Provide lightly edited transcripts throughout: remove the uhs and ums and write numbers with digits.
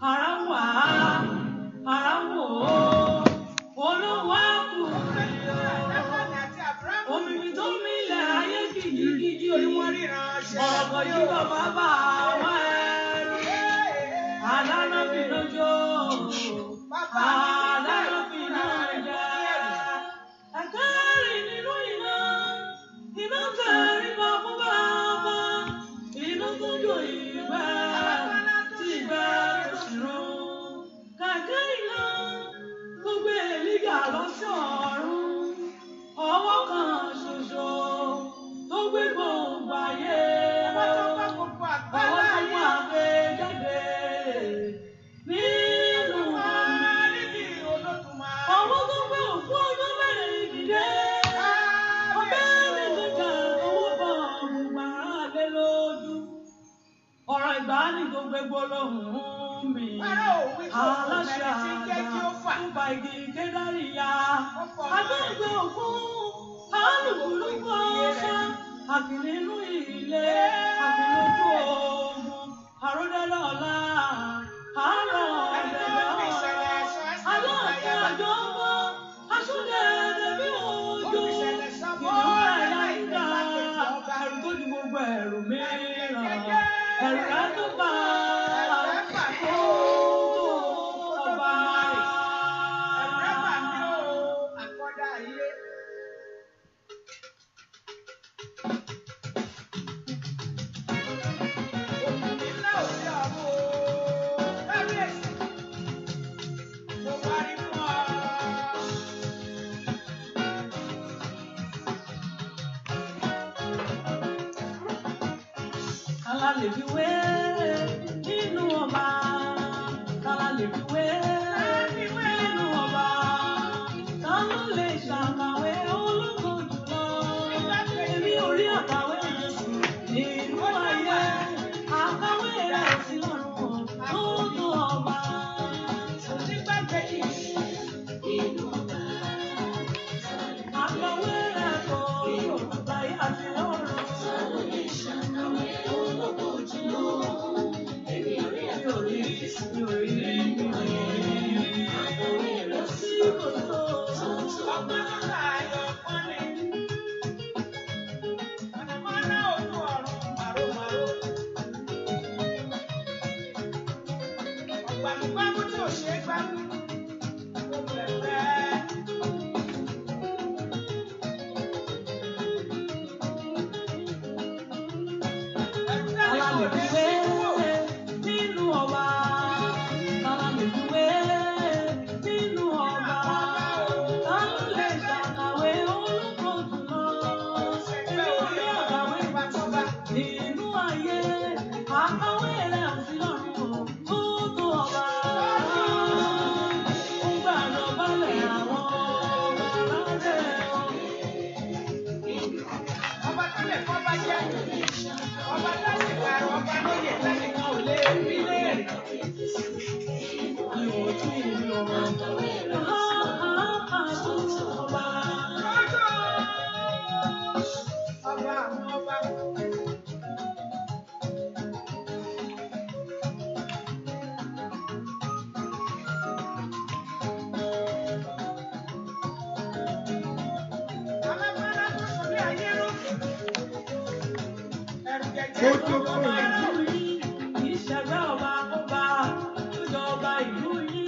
Arawa, Arawo, Olúwa kù mí o. Omi tó milẹ̀ ayé kìjikìji, ọ̀rọ̀ yìí bàbá bá wá ẹrú. Adáná fi lójó, adáná fi náà jẹ́. Ẹ̀kẹ́rì nínú iná tẹ̀rí bá fún bàbá. Iná tó jó ìgbẹ́, tí ìgbẹ́ ṣìrò. Kẹ̀kẹ́ iná tó gbé Èlíjà lọ sí ọ̀run. Ọwọ́ kan ṣoṣo tó gbé gbogbo ayé. Ọwọ́ tó wà gbé jáde nínú omi. Ọwọ́ tó gbé òkú ọjọ́ mẹ́rin dìde. Ọbẹ̀ mi tó jà owó bọ̀ gbogbo ara lé lójú. Ọ̀rọ̀ ìgbàanì tó gbé gbólóhùn mi. Aláṣẹ àgbà tó ba igi Kédárì ya. Agbẹ́gbẹ́ òkú, alùpùpù ọ̀ṣà. Àkì nínú ilé, àkì lójú ogun. Àròdẹ́lẹ̀ ọ̀la, àárọ̀ ọ̀dẹ̀dẹ̀ ọ̀rọ̀. Aláàfin àjọbọ̀, aṣọ́dẹ̀ẹ̀dẹ̀ bí òjò. Ìlú ẹ̀yà ìdá, ẹ̀rù tó ju gbogbo ẹ̀rù mìíràn. Ẹ̀rù rẹ̀ tó bá ọba. Kálá lè fi wé nínú ọba. Kálá lè fi wé nínú ọba. Ta ló lè ṣàkàwé ológo jùlọ? Èmi ò rí àkàwé Jésù nínú ayé. Àkàwé rẹ̀ ò sí lọ́rùn tó tó ọba. Àkàwé rẹ̀ kò láyé àti lọ́run.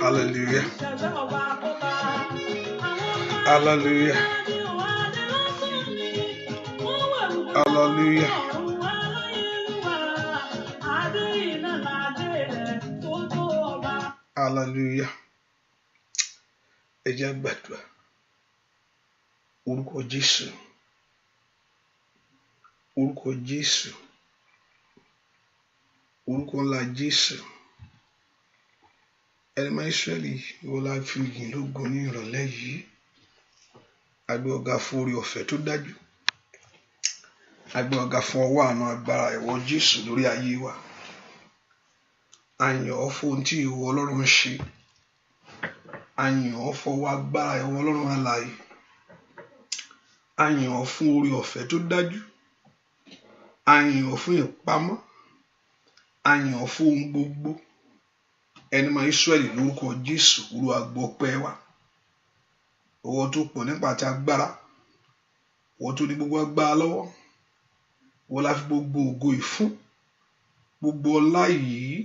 Hallelujah. Hallelujah. Hallelujah. Hallelujah. Ẹ jẹ́ á gbàdúrà. Orúkọ Jésù. Orúkọ Jésù. Orúkọ ńlá Jésù. Ẹlẹ́mọ̀ Ísírẹ́lì ìwọ la fi yìn lógo ní ìrọ̀lẹ́ yìí. A gbé ọ̀gá fún oore ọ̀fẹ́ tó dájú. A gbé ọ̀gá fún ọwọ́ àánú agbára ìwọ Jésù lórí ayé wa. A yìn ọ́ fún ohun tí ìwọ Ọlọ́run ń ṣe. A yìn ọ́ fọwọ́ agbára ìwọ Ọlọ́run alààyè. A yìn ọ́ fún oore ọ̀fẹ́ tó dájú. A yìn ọ́ fún ìpamọ́. A yìn ọ́ fún ohun gbogbo. ẹni máa Ísírẹ́lì lórúkọ Jésù Olúwa gbọ́ ọpẹ́ wa. Ọwọ́ tó pọ̀ nípa àti agbára, ọwọ́ tó ní gbogbo agbára lọ́wọ́, wọ́n la fi gbogbo ògo ìfún, gbogbo ọlá yìí,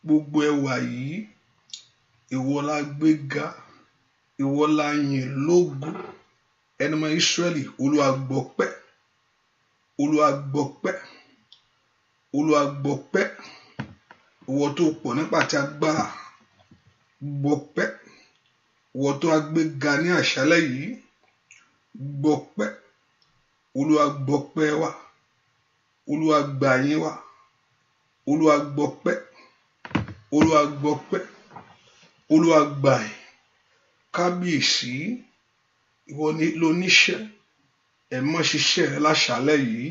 gbogbo ẹwà yìí, ìwọ la gbéga, ìwọ la yìn lógo. Ẹni máa Ísírẹ́lì Olúwa gbọ́ ọpẹ́, Olúwa gbọ́ ọpẹ́, Olúwa gbọ́ ọpẹ́. Ìwọ tó pọ̀ nípa àti agbára gbọ́ ọpẹ́, ìwọ tó agbéga ní àṣálẹ́ yìí gbọ́ ọpẹ́. Olúwa gbọ́ ọpẹ́ wa, Olúwa gbà yín wa, Olúwa gbọ́ ọpẹ́, Olúwa gbọ́ ọpẹ́, Olúwa gbà yín. Kábíyèsí ìwọ ni lóníṣẹ́, ẹ mọ́ ṣiṣẹ́ rẹ láṣálẹ́ yìí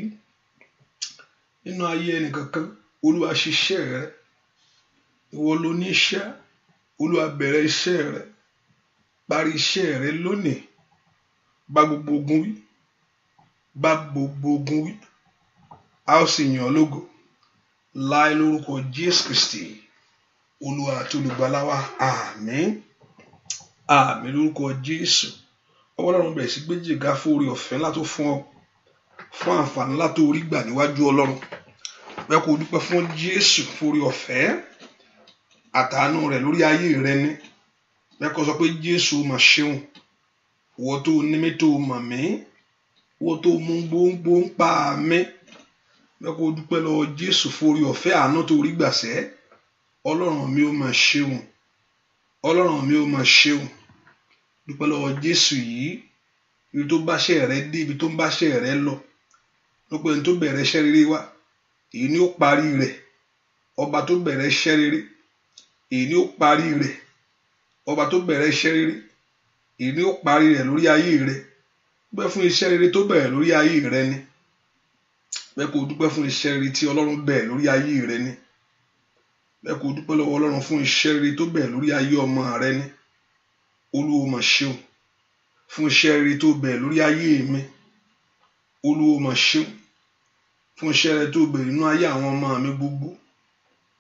nínú ayé ẹnìkankan. Olúwa ṣiṣẹ́ rẹ, ìwọ lóníṣẹ́, Olúwa bẹ̀rẹ̀ iṣẹ́ rẹ, parí iṣẹ́ rẹ lónìí. Bá gbogbo ogun wí, bá gbogbo ogun wí, a ó sì yìn ọ́ lógo láì lórúkọ Jésù Kristi Olúwa àti olùgbàlà wa. Àmín, àmín lórúkọ Jésù. Ọlọ́run bẹ̀rẹ̀ sí gbé jìgá fún oore ọ̀fẹ́ látó fún ọ, fún àǹfààní látó orí gbà níwájú Ọlọ́run. Bẹ́ẹ̀ kó dúpẹ́ fún Jésù fún oore ọ̀fẹ́ àtàánú rẹ̀ lórí ayé rẹ ní. Bẹ́ẹ̀ kó sọ pé Jésù mà ṣeun, ìwọ tó ní mi tó mọ̀ mí, ìwọ tó mú gbóngbó ń pa mí. Bẹ́ẹ̀ kó dúpẹ́ lọ́wọ́ Jésù fún oore ọ̀fẹ́ àánú tó rí gbàṣẹ́. Ọlọ́run mi ó mà ṣeun, Ọlọ́run mi ó mà ṣeun. Dúpẹ́ lọ́wọ́ Jésù yìí, ibi tó bá ṣẹ́ rẹ dé, ibi tó ń bá ṣẹ́ rẹ lọ. Lọ́pọ̀ ẹni tó bẹ̀rẹ̀ iṣẹ́ rere wá, èyí ni ó parí rẹ̀. Ọba tó bẹ̀rẹ̀ iṣẹ́ rere, èyí ni ó parí rẹ̀. Ọba tó bẹ̀rẹ̀ iṣẹ́ rere, èyí ni ó parí rẹ̀ lórí ayé rẹ̀. Dúpẹ́ fún iṣẹ́ rere tó bẹ̀rẹ̀ lórí ayé rẹ ni. Bẹ́ẹ̀ kó dúpẹ́ fún iṣẹ́ rere tí Ọlọ́run bẹ̀rẹ̀ lórí ayé rẹ ni. Bẹ́ẹ̀ kó dúpẹ́ lọ́wọ́ Ọlọ́run fún iṣẹ́ rere tó bẹ̀rẹ̀ lórí ayé ọmọ rẹ ni. Olúwa mà ṣeun fún iṣẹ́ rere tó bẹ̀rẹ̀ lórí ayé mi. Olúwa mà ṣeun fún iṣẹ́ rere tó bẹ̀rẹ̀ nínú ayé àwọn ọmọ mi gbogbo.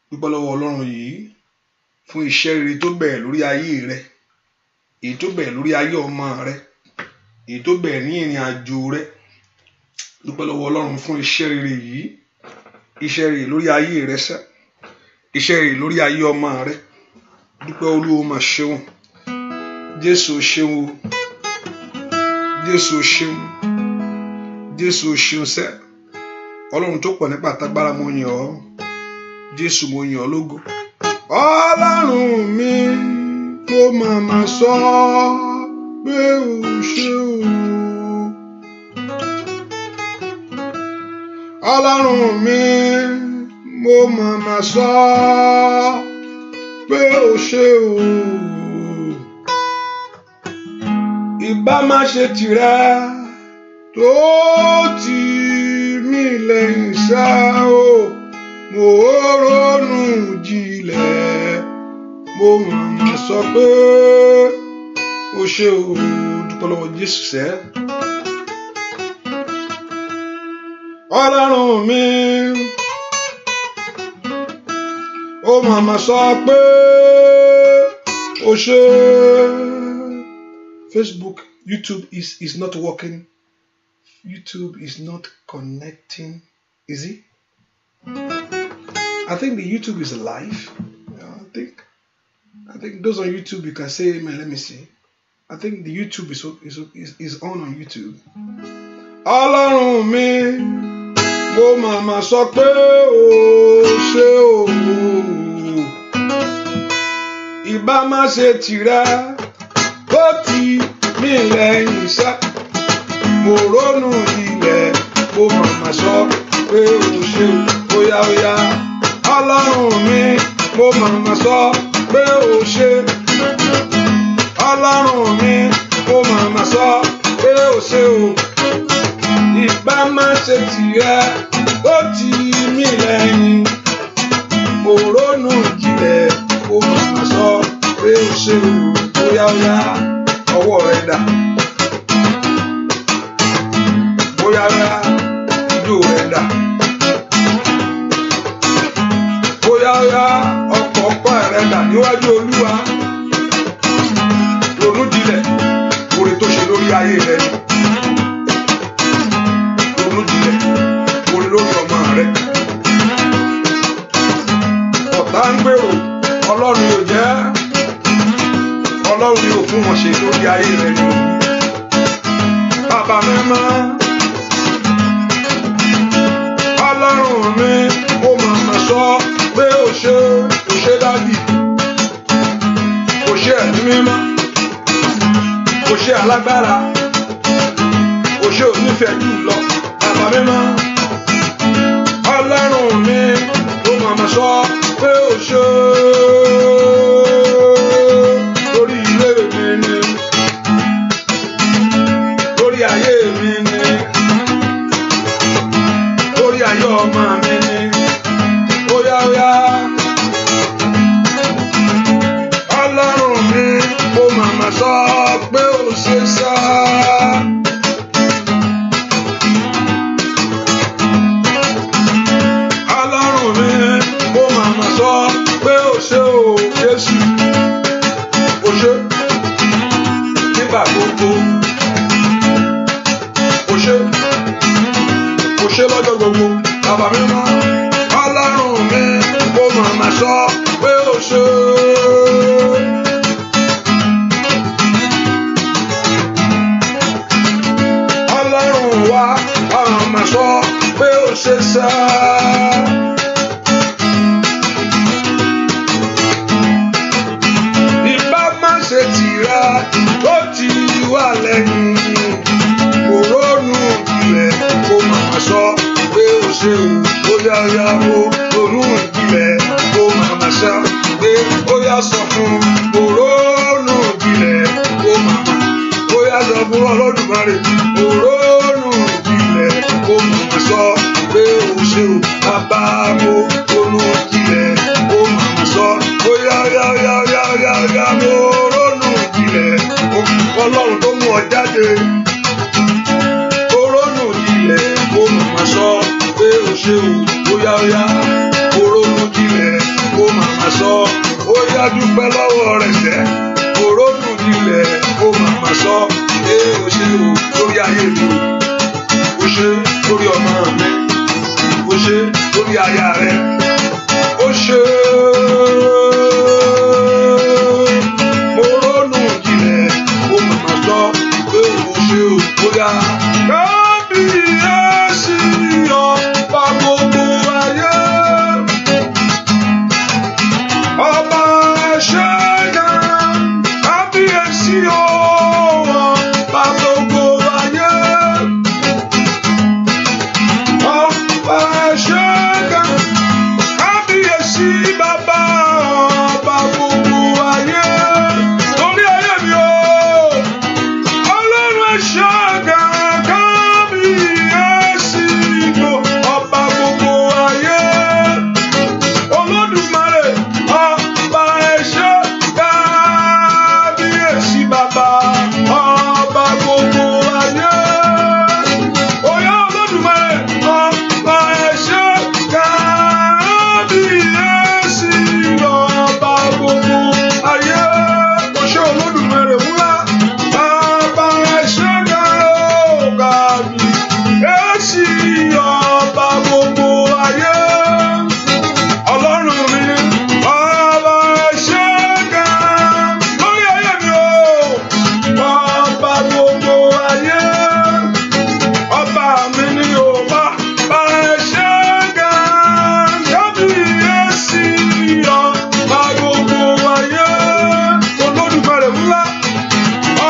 Dúpẹ́ lọ́wọ́ Ọlọ́run yìí fún iṣẹ́ rere tó bẹ̀rẹ̀ lórí ayé rẹ, èyí tó bẹ̀rẹ̀ lórí ayé ọmọ rẹ, èyí tó bẹ̀rẹ̀ ní ìrìn àjò rẹ. Dúpẹ́ lọ́wọ́ Ọlọ́run fún iṣẹ́ rere yìí, iṣẹ́ rere lórí ayé rẹ sẹ́, iṣẹ́ rere lórí ayé ọmọ rẹ. Dúpẹ́, Olúwa mà ṣeun. Jésù ṣeun o, Jésù ṣeun, Jésù ṣeun sẹ́. Ọlọ́run tó pọ̀ nípa àtagbára mo yìn ọ́, Jésù mo yìn ọ́ lógo. Ọlọ́run mi mo màmá sọ pé o ṣé o. Ọlọ́run mi mo màmá sọ pé o ṣé o. Ìbá má ṣe tìrẹ tó tì mí lẹ́yìn ṣá o. Mo ronú jinlẹ̀, mo màmá sọ pé o ṣé o. Dúpẹ́ lọ́wọ́ Jésù sẹ́. Ọlọ́run mi ó màmá sọ pé o ṣé. Facebook, YouTube is not working. YouTube is not connecting. Is it? I think the YouTube is live. I think those on YouTube, you can say amen. Let me see. I think the YouTube is on YouTube. Ọlọ́run mi mo màmá sọ pé o ṣé o. Ìbá má ṣe tìrẹ ó tì mí lẹ́yìn ṣá. Mo ronú ilẹ̀, mo màmá sọ pé o ṣé o. Óyá óyá. Ọlọ́run mi mo màmá sọ pé o ṣé. Ọlọ́run mi mo màmá sọ pé o ṣé o. Ìbá má ṣe tìrẹ ó tì mí lẹ́yìn. Mo ronú jinlẹ̀, mo màmá sọ pé o ṣé o. Óyá óyá. Ọwọ́ rẹ dà. Óyá óyá. Ijó rẹ dà. Óyá óyá. Ọkọ̀ ọpẹ́ rẹ dà níwájú Olúwa. Ronú jinlẹ̀ oore tó ṣe lórí ayé rẹ. Ronú jinlẹ̀ oore lórí ọmọ rẹ. Ọ̀tá ń gbèrò, Ọlọ́run yóò jẹ́. Ọlọ́run yóò fún wọn ṣe lórí ayé rẹ ni. Bàbá mímọ́, Ọlọ́run mi, mo máa sọ pé ó ṣe dádì, ó ṣe ẹ̀mí mímọ́, ó ṣe alágbára, ó ṣe onífẹ̀ẹ́ jù lọ. Bàbá mímọ́, Ọlọ́run mi, mo máa sọ pé ó ṣe lórí ilé mi ni, lórí ayé mi ni, lórí ayé ọmọ mi ni. Óyá óyá, Ọlọ́run mi, mo máa sọ pé ó ṣe sá. Ọlọ́run mi, mo máa sọ pé ó ṣe o Jésù, ó ṣe nígbà gbogbo, ó ṣe lọ́jọ́ gbogbo. Bàbá mi mọ́, Ọlọ́run mi, mo máa sọ pé ó ṣe. Ọlọ́run wa, máa sọ pé ó ṣe sá. Ìbá má ṣe tìra ó ti wà lẹ́yìn. Mo ronú ìpìlẹ̀, mo máa sọ pé ó ṣe o. Óyá óyá, mo ronú ìpìlẹ̀, mo máa sọ pé ó yá sọ fún. Mo ronú ìpìlẹ̀, mo máa. Óyá sọ fún Olódùmarè. Mo ronú ìpìlẹ̀, mo máa sọ pé ó ṣe o. Bàbá, mo ronú ìpìlẹ̀, mo máa sọ. Óyá óyá óyá óyá óyá óyá, mo ronú ìpìlẹ̀. Ọlọ́run tó mú ọ jáde. Mo ronú ìpìlẹ̀, mo máa sọ pé ó ṣe o. Óyá óyá, mo ronú ìpìlẹ̀, mo máa sọ. Óyá dúpẹ́ lọ́wọ́ rẹ̀ sẹ́. Mo ronú ìpìlẹ̀, mo máa sọ pé ó ṣe o. Lórí ayé mi, ó ṣe lórí ọmọ mi, ó ṣe lórí aya rẹ, ó ṣe. Mo ronú ìpìlẹ̀, mo máa sọ pé ó ṣe o. Óyá kábíyèsí ọba gbogbo ayé, ọba ṣẹ́gun, kábíyèsí ọba gbogbo ayé, ọba ṣẹ́gun, kábíyèsí bàbá ọba gbogbo ayé. Lórí ayé mi o, Ọlọ́run ṣẹ́gun, kábíyèsí ọba gbogbo ayé. Olódùmarè, ọba ẹ̀ṣẹ́, kábíyèsí bàbá ọba gbogbo ayé. Óyá Olódùmarè, ọba ẹ̀ṣẹ́, kábíyèsí ọba gbogbo ayé. Ó ṣé Olódùmarè ńlá, ọba ẹ̀ṣẹ́, kábíyèsí ọba gbogbo ayé. Ọlọ́run mi, ọba ṣẹ́gun lórí ayé mi o, ọba gbogbo ayé. Ọba mi ni ọba ṣẹ́gun, kábíyèsí ọba gbogbo ayé. Olódùmarè ńlá,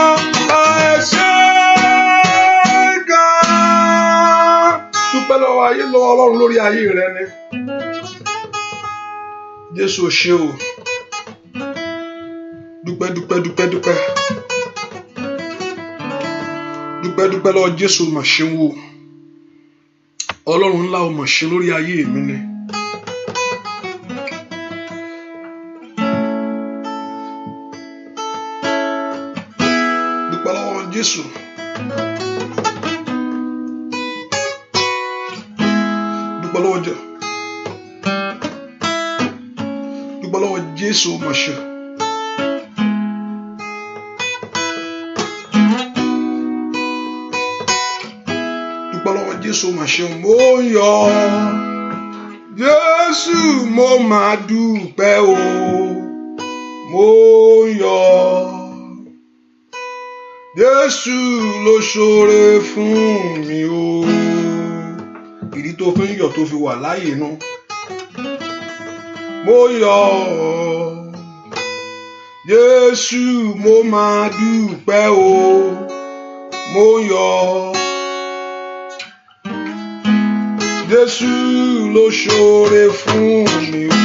ọba ṣẹ́gun. Dúpẹ́ lọ́wọ́ ayé, lọ́wọ́ Ọlọ́run lórí ayé rẹ ni. Jésù ṣe o. Dúpẹ́ dúpẹ́ dúpẹ́ dúpẹ́. Dúpẹ́ dúpẹ́ lọ́wọ́ Jésù mà ṣe ń wò. Ọlọ́run ńlá o mà ṣe lórí ayé mi ni. Dúpẹ́ lọ́wọ́ Jésù. Dúpẹ́ lọ́wọ́ Jésù. lọ́wọ́ Jésù mà ṣe. Dúpẹ́ lọ́wọ́ Jésù mà ṣe. Mo yọ̀ Jésù mo máa dúpẹ́ o. Mo yọ̀ Jésù ló ṣoore fún mi o. Ìdí tó fi ń yọ̀ tó fi wà láàyè náà. Mo yọ̀ Jésù mo máa dúpẹ́ o. Mo yọ̀ Jésù ló ṣoore fún mi o.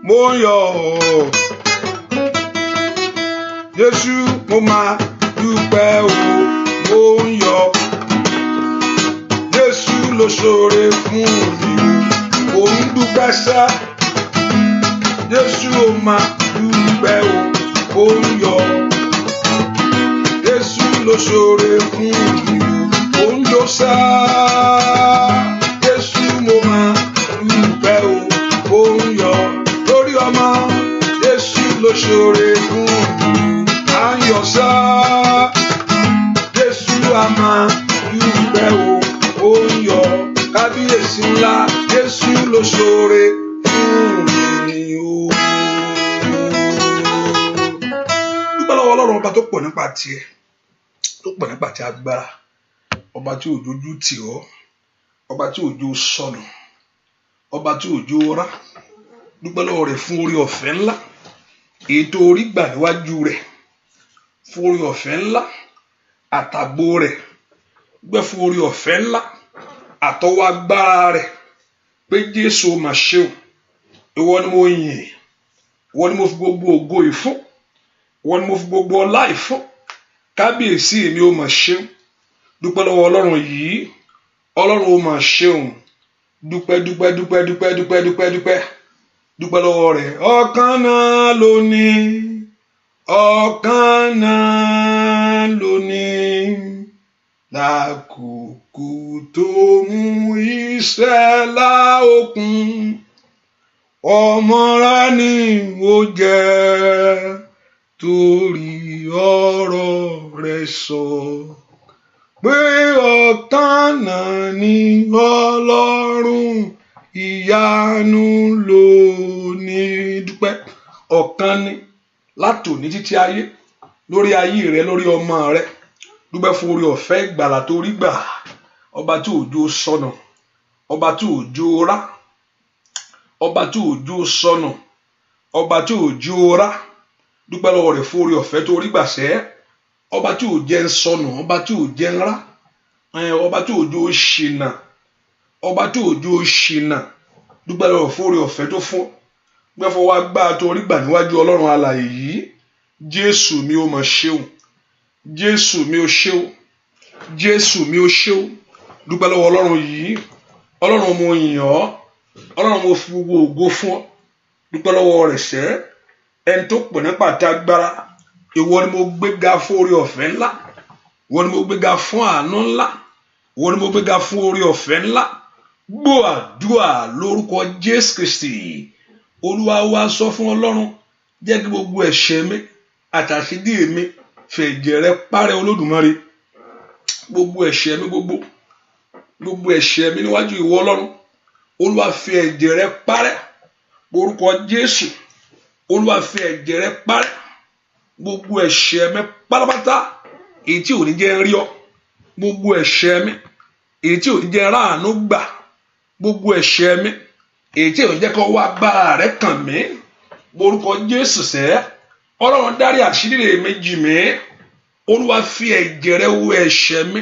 Mo yọ̀ Jésù mo máa dúpẹ́ o. Mo yọ̀ Jésù ló ṣoore fún mi o. Mo ń dúpẹ́ sẹ́ Jésù ó máa dúpẹ́ o. Mo ń yọ̀ Jésù ló ṣoore fún mi o. Mo ń jó sẹ́ Jésù mo máa dúpẹ́ o. Mo ń yọ̀ lórí ọmọ Jésù ló ṣoore fún mi. À ń yọ̀ sẹ́ Jésù á máa dúpẹ́ o. Mo ń yọ̀ kábíyèsí ńlá Jésù ló ṣoore fún mi o. Dúpẹ́ lọ́wọ́ Ọlọ́run ọba tó pọ̀ nípa tiẹ̀, tó pọ̀ nípa ti agbára, ọba tí òjò ojú tì ọ́, ọba tí òjò sọnù, ọba tí òjò rá. Dúpẹ́ lọ́wọ́ rẹ̀ fún orí ọ̀fẹ́ ńlá èyí tó orí gbà níwájú rẹ̀, fún orí ọ̀fẹ́ ńlá àtàgbò rẹ̀, gbẹ́ fún orí ọ̀fẹ́ ńlá àtọwọ́ agbára rẹ̀ pé Jésù mà ṣeun. Ìwọ ni mo yìn, ìwọ ni mo fi gbogbo ògo ìfún, ìwọ ni mo fi gbogbo ọlá ìfún. Kábíyèsí mi ó mà ṣeun. Dúpẹ́ lọ́wọ́ Ọlọ́run yìí, Ọlọ́run ó mà ṣeun. Dúpẹ́ dúpẹ́ dúpẹ́ dúpẹ́ dúpẹ́ dúpẹ́ dúpẹ́ dúpẹ́ lọ́wọ́ rẹ̀. Ọ̀kan náà ló ní, ọ̀kan náà ló ní. Lákòókò tó mú ìṣẹ̀lá òkun, ọmọra ni mo jẹ́ torí ọ̀rọ̀ rẹ̀ sọ pé ọ̀kan náà ni Ọlọ́run ìyanu lónìí. Dúpẹ́ ọ̀kan ni látòní títí ayé, lórí ayé rẹ, lórí ọmọ rẹ. Dúpẹ́ fún orí ọ̀fẹ́ ìgbàlà tó rí gbà. Ọba tí òjò sọnù, ọba tí òjò rá, ọba tí òjò sọnù, ọba tí òjò rá. Dúpẹ́ lọ́wọ́ rẹ̀ fún orí ọ̀fẹ́ tó rí gbà sẹ́. Ọba tí òjò ń sọnù, ọba tí òjò ń rá, ọba tí òjò ṣìnà, ọba tí òjò ṣìnà. Dúpẹ́ lọ́wọ́ fún orí ọ̀fẹ́ tó fún. Dúpẹ́ fún wa gbá tó rí gbà níwájú Ọlọ́run alààyè yìí. Jésù mi ó mà ṣeun. Jésù mi ó ṣeun. Jésù mi ó ṣeun. Dúpẹ́ lọ́wọ́ Ọlọ́run yìí. Ọlọ́run mo yìn ọ́, Ọlọ́run mo fi gbogbo ògo fún ọ. Dúpẹ́ lọ́wọ́ rẹ̀ sẹ́. Ẹni tó pọ̀ nípa ti agbára, ìwọ ni mo gbéga fún orí ọ̀fẹ́ ńlá, ìwọ ni mo gbéga fún àánú ńlá, ìwọ ni mo gbéga fún orí ọ̀fẹ́ ńlá. Gbọ́ àdúrà lórúkọ Jésù Kristi. Olúwa wa sọ fún Ọlọ́run, jẹ́ kí gbogbo ẹ̀ṣẹ̀ mi àtàṣídì mi fi ẹ̀jẹ̀ rẹ parẹ́ Olódùmarè. Gbogbo ẹ̀ṣẹ̀ mi, gbogbo ẹ̀ṣẹ̀ mi níwájú ìwọ Ọlọ́run, Olúwa fi ẹ̀jẹ̀ rẹ parẹ́ lórúkọ Jésù. Olúwa fi ẹ̀jẹ̀ rẹ parẹ́ gbogbo ẹ̀ṣẹ̀ mi pátápátá èyí tí ò ní jẹ́ rí ọ, gbogbo ẹ̀ṣẹ̀ mi èyí tí ò ní jẹ́ ráàánú gbà, gbogbo ẹ̀ṣẹ̀ mi èyí tí ò ní jẹ́ kó wá agbára rẹ kàn mí lórúkọ Jésù sẹ́. Ọlọ́run dárí àṣírí mi jì mí. Olúwa fi ẹ̀jẹ̀ rẹ wẹ ẹ̀ṣẹ̀ mi,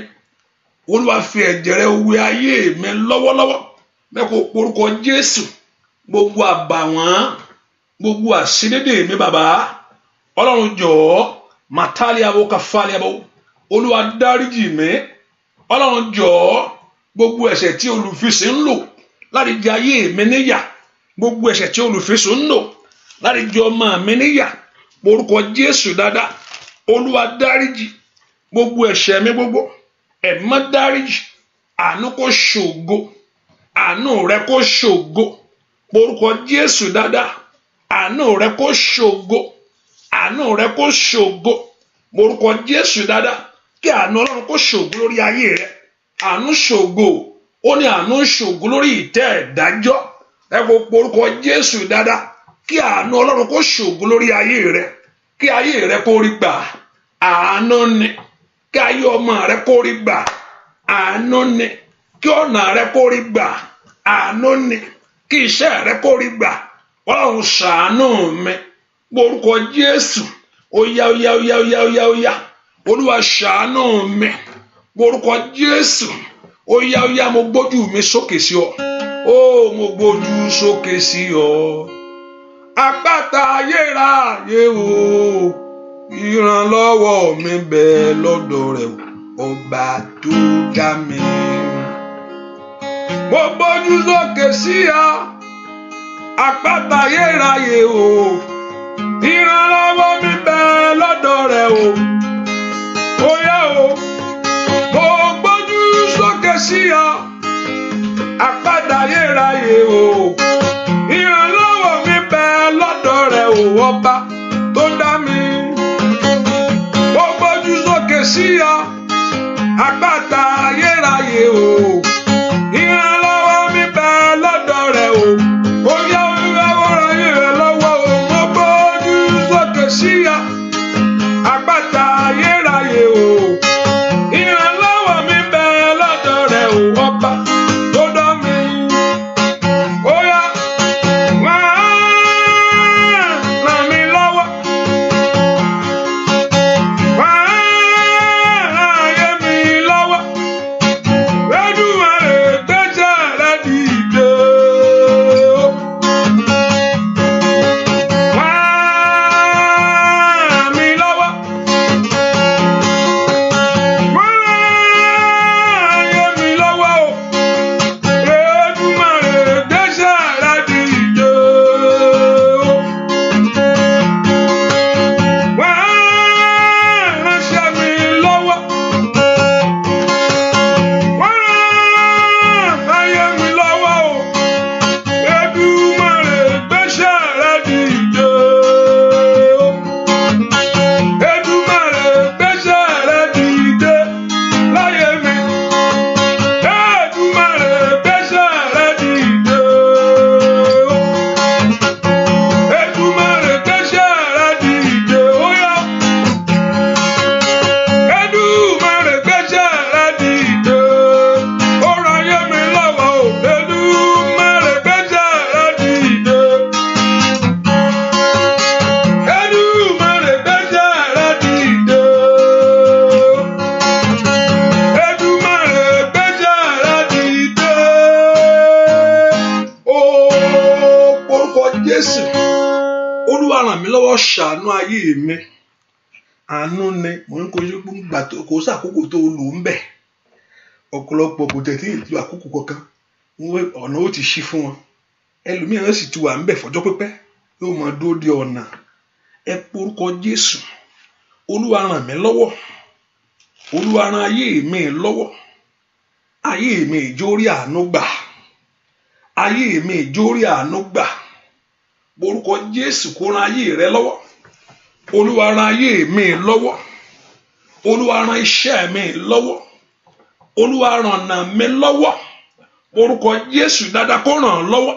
Olúwa fi ẹ̀jẹ̀ rẹ wẹ ayé mi lọ́wọ́lọ́wọ́ mẹ́kọ̀ọ́ orúkọ Jésù. Gbogbo àbàwọ́n, gbogbo àṣídédé mi bàbá, Ọlọ́run jọ̀ọ́ màtálí abo kàfálí abo, Olúwa dáríjì mi. Ọlọ́run jọ̀ọ́ gbogbo ẹ̀ṣẹ̀ tí olùfisìn ń lò láti jẹ ayé mi níyà, gbogbo ẹ̀ṣẹ̀ tí olùfisìn ń lò láti jẹ ọmọ mi níyà, orúkọ Jésù dáadáa, Olúwa dáríjì gbogbo ẹ̀ṣẹ̀ mi gbogbo. Ẹ̀mọ́ dáríjì, àánú kó ṣògo, àánú rẹ kó ṣògo, orúkọ Jésù dáadáa. àánú rẹ kó ṣògo, àánú rẹ kó ṣògo morúkọ Jésù dáadáa, kí àánú Ọlọ́run kó ṣògo lórí ayé rẹ. Àánú ṣògo, ó ní àánú ṣògo lórí ìtẹ́ ìdájọ́. Ẹ kò porúkọ Jésù dáadáa, kí àánú Ọlọ́run kó ṣògo lórí ayé rẹ, kí ayé rẹ kó rí gbà. Àánú ni kí ayé ọmọ rẹ kó rí gbà. Àánú ni kí ọ̀nà rẹ kó rí gbà. Àánú ni kí iṣẹ́ rẹ kó rí gbà. Ọlọ́run ṣàánú mi porúkọ Jésù. Óyá óyá óyá óyá óyá óyá, Olúwa ṣàánú mi porúkọ Jésù. Óyá óyá, mo gbójú mi sókè sí ọ. Ó, mo gbójú sókè sí ọ. Àpáta ayérayé o, ìrànlọ́wọ́ mi bẹ lọ́dọ̀ rẹ ọba tó dá mi. Mo gbójú sókè sí ọ. Àpáta ayérayé o, ìrànlọ́wọ́ mi bẹ lọ́dọ̀ rẹ o. Óyá o, mo gbójú sókè sí ọ. Àpáta ayérayé o, ìrànlọ́wọ́ mi bẹ lọ́dọ̀ rẹ o, ọba tó dá mi. Mo gbójú sókè sí ọ. Àpáta ayérayé o, ìrànlọ́wọ́ mi bẹ lọ́dọ̀ rẹ o. Óyá sí ya. Àpáta ayérayé o, ìrànlọ́wọ́ mi bẹ lọ́dọ̀ rẹ o, ọba tó dá mi. Óyá, wá ràn mí lọ́wọ́, wá ràn ayé mi lọ́wọ́. Olódùmarè gbéṣẹ́ rẹ dìde. Ṣàánú ayé mi. Àánú ni mo ń kojú gbà tó kò sí àkókò tó lò ń bẹ̀. Ọ̀pọ̀lọpọ̀ kò tẹ̀ tí ìlú àkókò kankan ọ̀nà ó ti ṣí fún wọn. Ẹlòmíràn sì ti wà ń bẹ̀ fọjọ́ pípẹ́ yóò máa dúró de ọ̀nà. Ẹ porúkọ Jésù. Olúwa ràn mí lọ́wọ́. Olúwa ràn ayé mi lọ́wọ́. Ayé mi ìjórí àánú gbà. Ayé mi ìjórí àánú gbà. Orúkọ Jésù kó ran ayé rẹ lọ́wọ́. Olúwa ran ayé mi lọ́wọ́. Olúwa ran iṣẹ́ mi lọ́wọ́. Olúwa ran ọ̀nà mi lọ́wọ́. Orúkọ Jésù dáadáa kó ràn lọ́wọ́.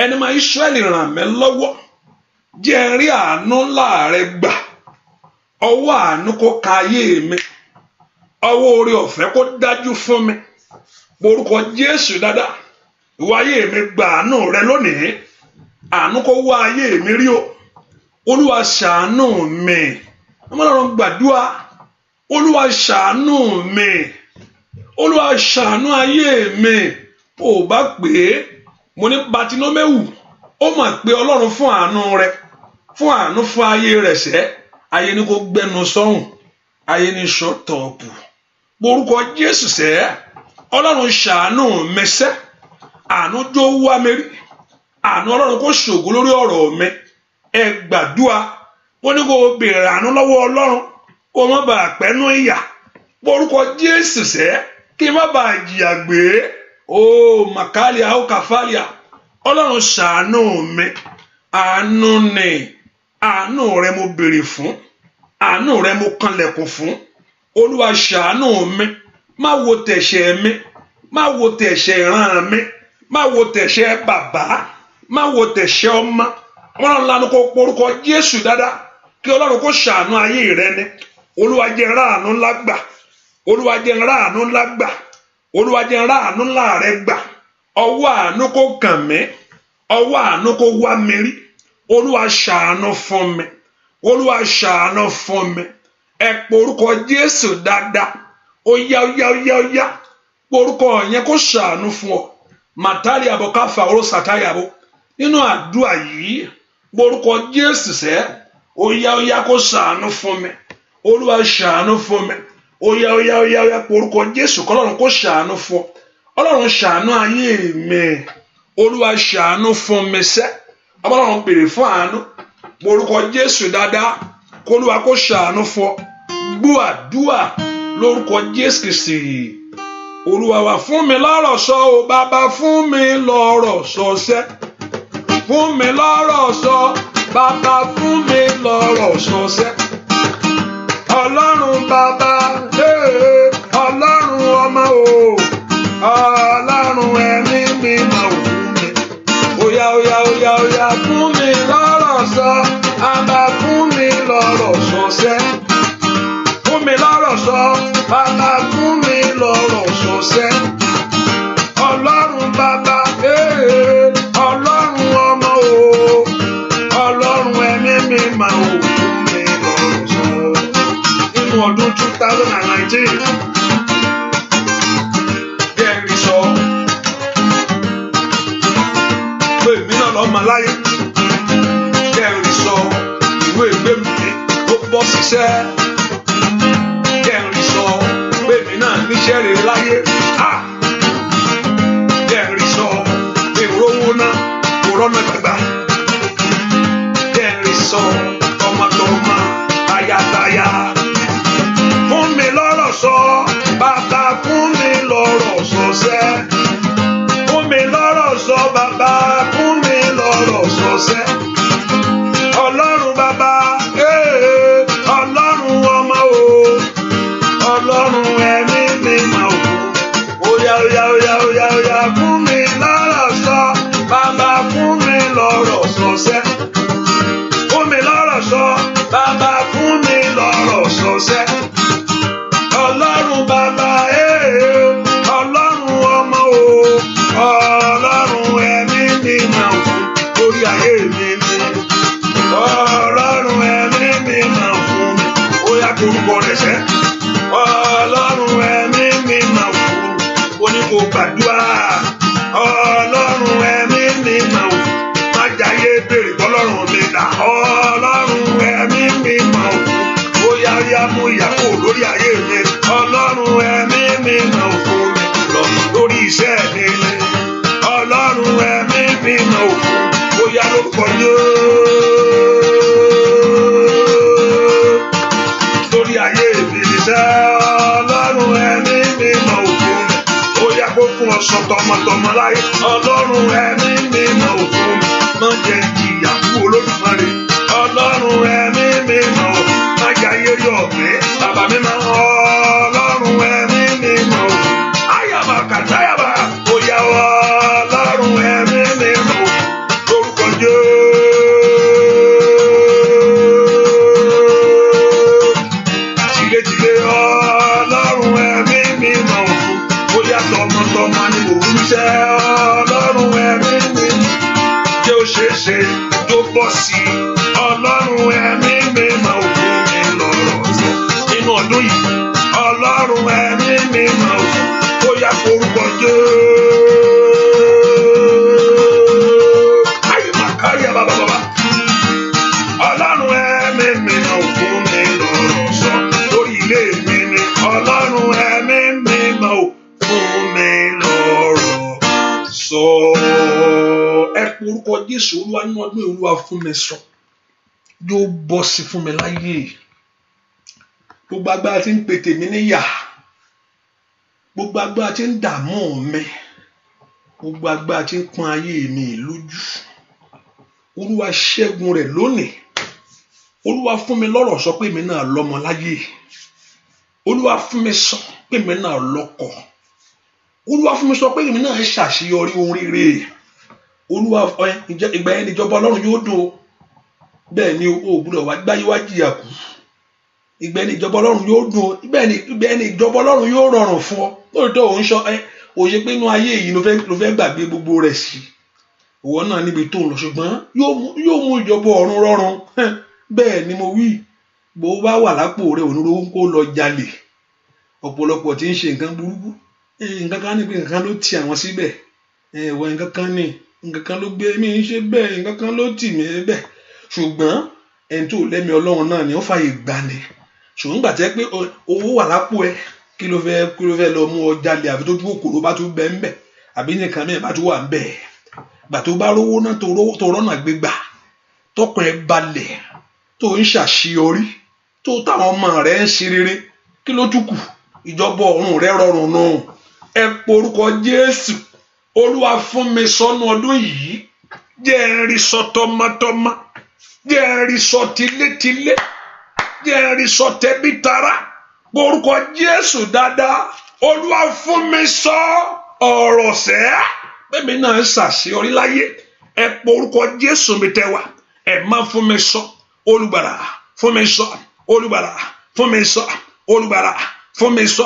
Ẹni máa Ísírẹ́lì ràn mí lọ́wọ́. Jẹ́ rí àánú ńlá rẹ gbà. Ọwọ́ àánú kó ka ayé mi. Ọwọ́ oore ọ̀fẹ́ kó dájú fún mi. Orúkọ Jésù dáadáa. Ìwọ ayé mi gba àánú rẹ lónìí. Àánú kó wá ayé mi rí o. Olúwa ṣàánú mi. Ọlọ́run gbàdúrà. Olúwa ṣàánú mi. Olúwa ṣàánú ayé mi. Ó bá pè é, mo ní Bátílómẹ́wù, ó mọ̀ pé Ọlọ́run fún àánú rẹ̀, fún àánú fún ayé rẹ̀ sẹ́. Ayé ni kò gbẹnu sọ́hùn. Ayé ni ṣọ́tọ̀ọ̀pù. Orúkọ Jésù sẹ́. Ọlọ́run ṣàánú mi sẹ́. Àánú jó wá mi rí. Àánú Ọlọ́run kó ṣògo lórí ọ̀rọ̀ mi. Ẹ gbàdúrà. Wọ́n ní kó béèrè àánú lọ́wọ́ Ọlọ́run kó má bàa pẹ́nu ìyà. Orúkọ Jésù sẹ́. Kí n má bàa jìyà gbé. Ó màkàlíà ó kàfàlíà. Ọlọ́run ṣàánú mi. àánú ni, àánú rẹ mo béèrè fún, àánú rẹ mo kanlẹ̀kùn fún. Olúwa ṣàánú mi, má wo tẹ̀ṣẹ̀ mi, má wo tẹ̀ṣẹ̀ ìran mi, má wo tẹ̀ṣẹ̀ bàbá, má wo tẹ̀ṣẹ̀ ọmọ. Ọlọ́run lanu kó porúkọ Jésù dáadáa kí Ọlọ́run kó ṣàánú ayé rẹ ni. Olúwa jẹ́ n rí àánú ńlá gbà, Olúwa jẹ́ n rí àánú ńlá gbà, Olúwa jẹ́ n rí àánú ńlá rẹ gbà. Ọwọ́ àánú kó kàn mí, ọwọ́ àánú kó wá mi rí. Olúwa ṣàánú fún mi, Olúwa ṣàánú fún mi. Ẹ porúkọ Jésù dáadáa, ó yá ó yá ó yá ó yá. Porúkọ yẹn kó ṣàánú fún ọ. Màtálì àbọ̀ káfà oró sàtáyàbọ̀. Nínú àdúrà yìí, porúkọ Jésù sẹ́, ó yá kó ṣàánú fún mi. Olúwa ṣàánú fún mi. Ó yá porúkọ Jésù kọ́lọ́run kó ṣàánú fún ọ. Ọlọ́run ṣàánú ayé mi. Olúwa ṣàánú fún mi sẹ́. Ọlọ́run béèrè fún àánú. Porúkọ Jésù dáadáa, k'Olúwa kó ṣàánú fún ọ. Gbọ́ àdúrà lórúkọ Jésù Kristi. Olúwa wá fún mi lọ́rọ̀ sọ o bàbá, fún mi lọ́rọ̀ sọ sẹ́. Fún mi lọ́rọ̀ sọ bàbá, fún mi lọ́rọ̀ sọ sẹ́. Ọlọ́run bàbá, Ọlọ́run ọmọ o, Ọlọ́run ẹ̀mí mímọ́ o, fún mi. Ó yá fún mi lọ́rọ̀ sọ bàbá, fún mi lọ́rọ̀ sọ sẹ́. Fún mi lọ́rọ̀ sọ bàbá, fún mi lọ́rọ̀ sọ sẹ́. Ọlọ́run bàbá, Ọlọ́run ọmọ o, Ọlọ́run ẹ̀mí mímọ́ o, fún mi lọ́rọ̀ sọ. Nínú ọdún 2019, Jẹ́rìí sọ pé èmi náà lọ́mọ láyé. Jẹ́rìí sọ ìwé ìgbé mi ó bọ́ ṣiṣẹ́. Jẹ́rìí sọ pé èmi náà níṣẹ́ rere láyé. Jẹ́rìí sọ pé rówó náà kò rọ́nà gbàgbà. Jẹ́rìí sọ tọmọtọmọ ayataya. Fún mi lọ́rọ̀ sọ bàbá, fún mi lọ́rọ̀ sọ sẹ́. Fún mi lọ́rọ̀ sọ bàbá, fún mi lọ́rọ̀ sọ sẹ́. Ọlọ́run bàbá, Ọlọ́run ọmọ o, Ọlọ́run ẹ̀mí mímọ́ o. Ó yá fún mi lọ́rọ̀ sọ bàbá, fún mi lọ́rọ̀ sọ sẹ́. Fún mi lọ́rọ̀ sọ bàbá, fún mi lọ́rọ̀ sọ sẹ́. Ọlọ́run bàbá, Ọlọ́run ọmọ o, Ọlọ́run ẹ̀mí mímọ́ o, lórí ayé mi ni. Ọlọ́run ẹ̀mí mímọ́ fún mi. Ó yá korúkọ rẹ̀ sẹ́. Ọlọ́run ẹ̀mí mímọ́ fún mi. Ó ní kó gbàdúrà. Ọlọ́run ẹ̀mí mímọ́ fún mi. Má jayé béèrè kọ́lọ́run mi dà. Ọlọ́run ẹ̀mí mímọ́ fún mi. Ó yá mú ìyàwó lórí ayé mi. Ọlọ́run ẹ̀mí mímọ́ fún mi. Lọ lórí iṣẹ́ mi ni. Ọlọ́run ẹ̀mí mímọ́ fún mi. Ó yá lórúkọ yóò. Lórí ayé mi níṣẹ́. Ọlọ́run ẹ̀mí mímọ́ fún mi. Ó yá kó fún ọsọ tọmọtọmọ láyé. Ọlọ́run ẹ̀mí mímọ́ fún mi. Má jẹ́ ìjìyà fún Olódùmarè. Ọlọ́run ẹ̀mí mímọ́, má jayé yọ̀ mí. Bàbá mi máa ń Ọlọ́run ẹ̀mí mímọ́. Ayaba kàtáyàbá, ó yá Ọlọ́run ẹ̀mí mímọ́. Lórúkọ Jésù. Tìletìle Ọlọ́run ẹ̀mí mímọ́. Ó yá tọmọtọmọ ni mò ń ṣe. Ọlọ́run ẹ̀mí mímọ́. Jẹ́ ó ṣeé ṣe tó bọ́ sí i. Ọlọ́run ẹ̀mí mímọ́ fún mi lọ́rọ̀ sọ. Nínú ọdún yìí, Ọlọ́run ẹ̀mí mímọ́ ó yá forúkọ Jésù. Ayé máa kárí ẹ̀ bàbá. Ọlọ́run ẹ̀mí mímọ́ fún mi lọ́rọ̀ sọ. Lórí ilé mi ni Ọlọ́run ẹ̀mí mímọ́ fún mi lọ́rọ̀ sọ. Ẹ porúkọ Jésù. Olúwa nínú ọdún yìí, Olúwa fún mi sọ. Yóò bọ́ sí fún mi láyé. Gbogbo agbára tí ń pe tèmi níyà, gbogbo agbára tí ń dààmú mi, gbogbo agbára tí ń pọ́n ayé mi lójú, Olúwa ṣẹ́gun rẹ̀ lónìí. Olúwa fún mi lọ́rọ̀ sọ pé èmi náà lọ́mọ láyé. Olúwa fún mi sọ pé èmi náà lọ́kọ. Olúwa fún mi sọ pé èmi náà ṣàṣeyọrí ohun rere. Olúwa ìgbà yẹn ìjọba Ọlọ́run yóò dùn. Bẹ́ẹ̀ ni o gbọ́dọ̀ wá gbáyé wá jìyà kú. Ìgbà yẹn ìjọba Ọlọ́run yóò dùn. Ìgbà yẹn ìjọba Ọlọ́run yóò rọrùn fún ọ. Lóòótọ́ òun sọ ó ṣe pé inú ayé yìí ló fẹ́ gbàgbé gbogbo rẹ̀ sí. Ìwọ náà níbi tó ń lọ ṣùgbọ́n yóò mú ìjọba ọ̀run rọrùn. Bẹ́ẹ̀ ni mo wí. Bó bá wà lápò rẹ̀ òun ló ń kó lọ jalè. Ọ̀pọ̀lọpọ̀ tí ń ṣe nǹkan burúkú. Nǹkan kan ní pé nǹkan ló ti àwọn síbẹ̀. Ẹ̀wọ̀ nǹkan kan ní nǹkan kan ló gbé mi ń ṣe bẹ́ẹ̀, nǹkan kan ló tì mí bẹ́ẹ̀. Ṣùgbọ́n ẹni tó lẹ́mi Ọlọ́run náà ni ó fàyè gbani. Ṣùgbọ́n gbà tẹ́ pé owó wà lápò ẹ, kí ló fẹ́ lọ mú ọ jalè àbí tó dúró kòró bá tún bẹ́ ń bẹ̀ àbí nìkan mìíràn bá tún wà ń bẹ̀. Gbà tó bá rówó náà tó rọ́nà gbégbà tọkàn ẹ balẹ̀ tó ń ṣàṣeyọrí tó táwọn ọmọ rẹ̀ ń ṣe rere, kí ló tún kù? Ìjọba ọ̀run rẹ̀ rọrùn náà. Ẹ porúkọ Jésù. Olúwa fún mi sọ́nù ọdún yìí. Jẹ́ n rí sọ tọmọtọmọ, jẹ́ n rí sọ tilétilé, jẹ́ n rí sọ tẹbítara. Porúkọ Jésù dáadáa. Olúwa fún mi sọ ọ̀rọ̀ sẹ́. Bẹ́ẹ̀ni náà ń ṣàṣeyọrí láyé. Ẹ porúkọ Jésù mi tẹ́wà. Ẹ má fún mi sọ. Olùgbàlà fún mi sọ. Olùgbàlà fún mi sọ. Olùgbàlà fún mi sọ.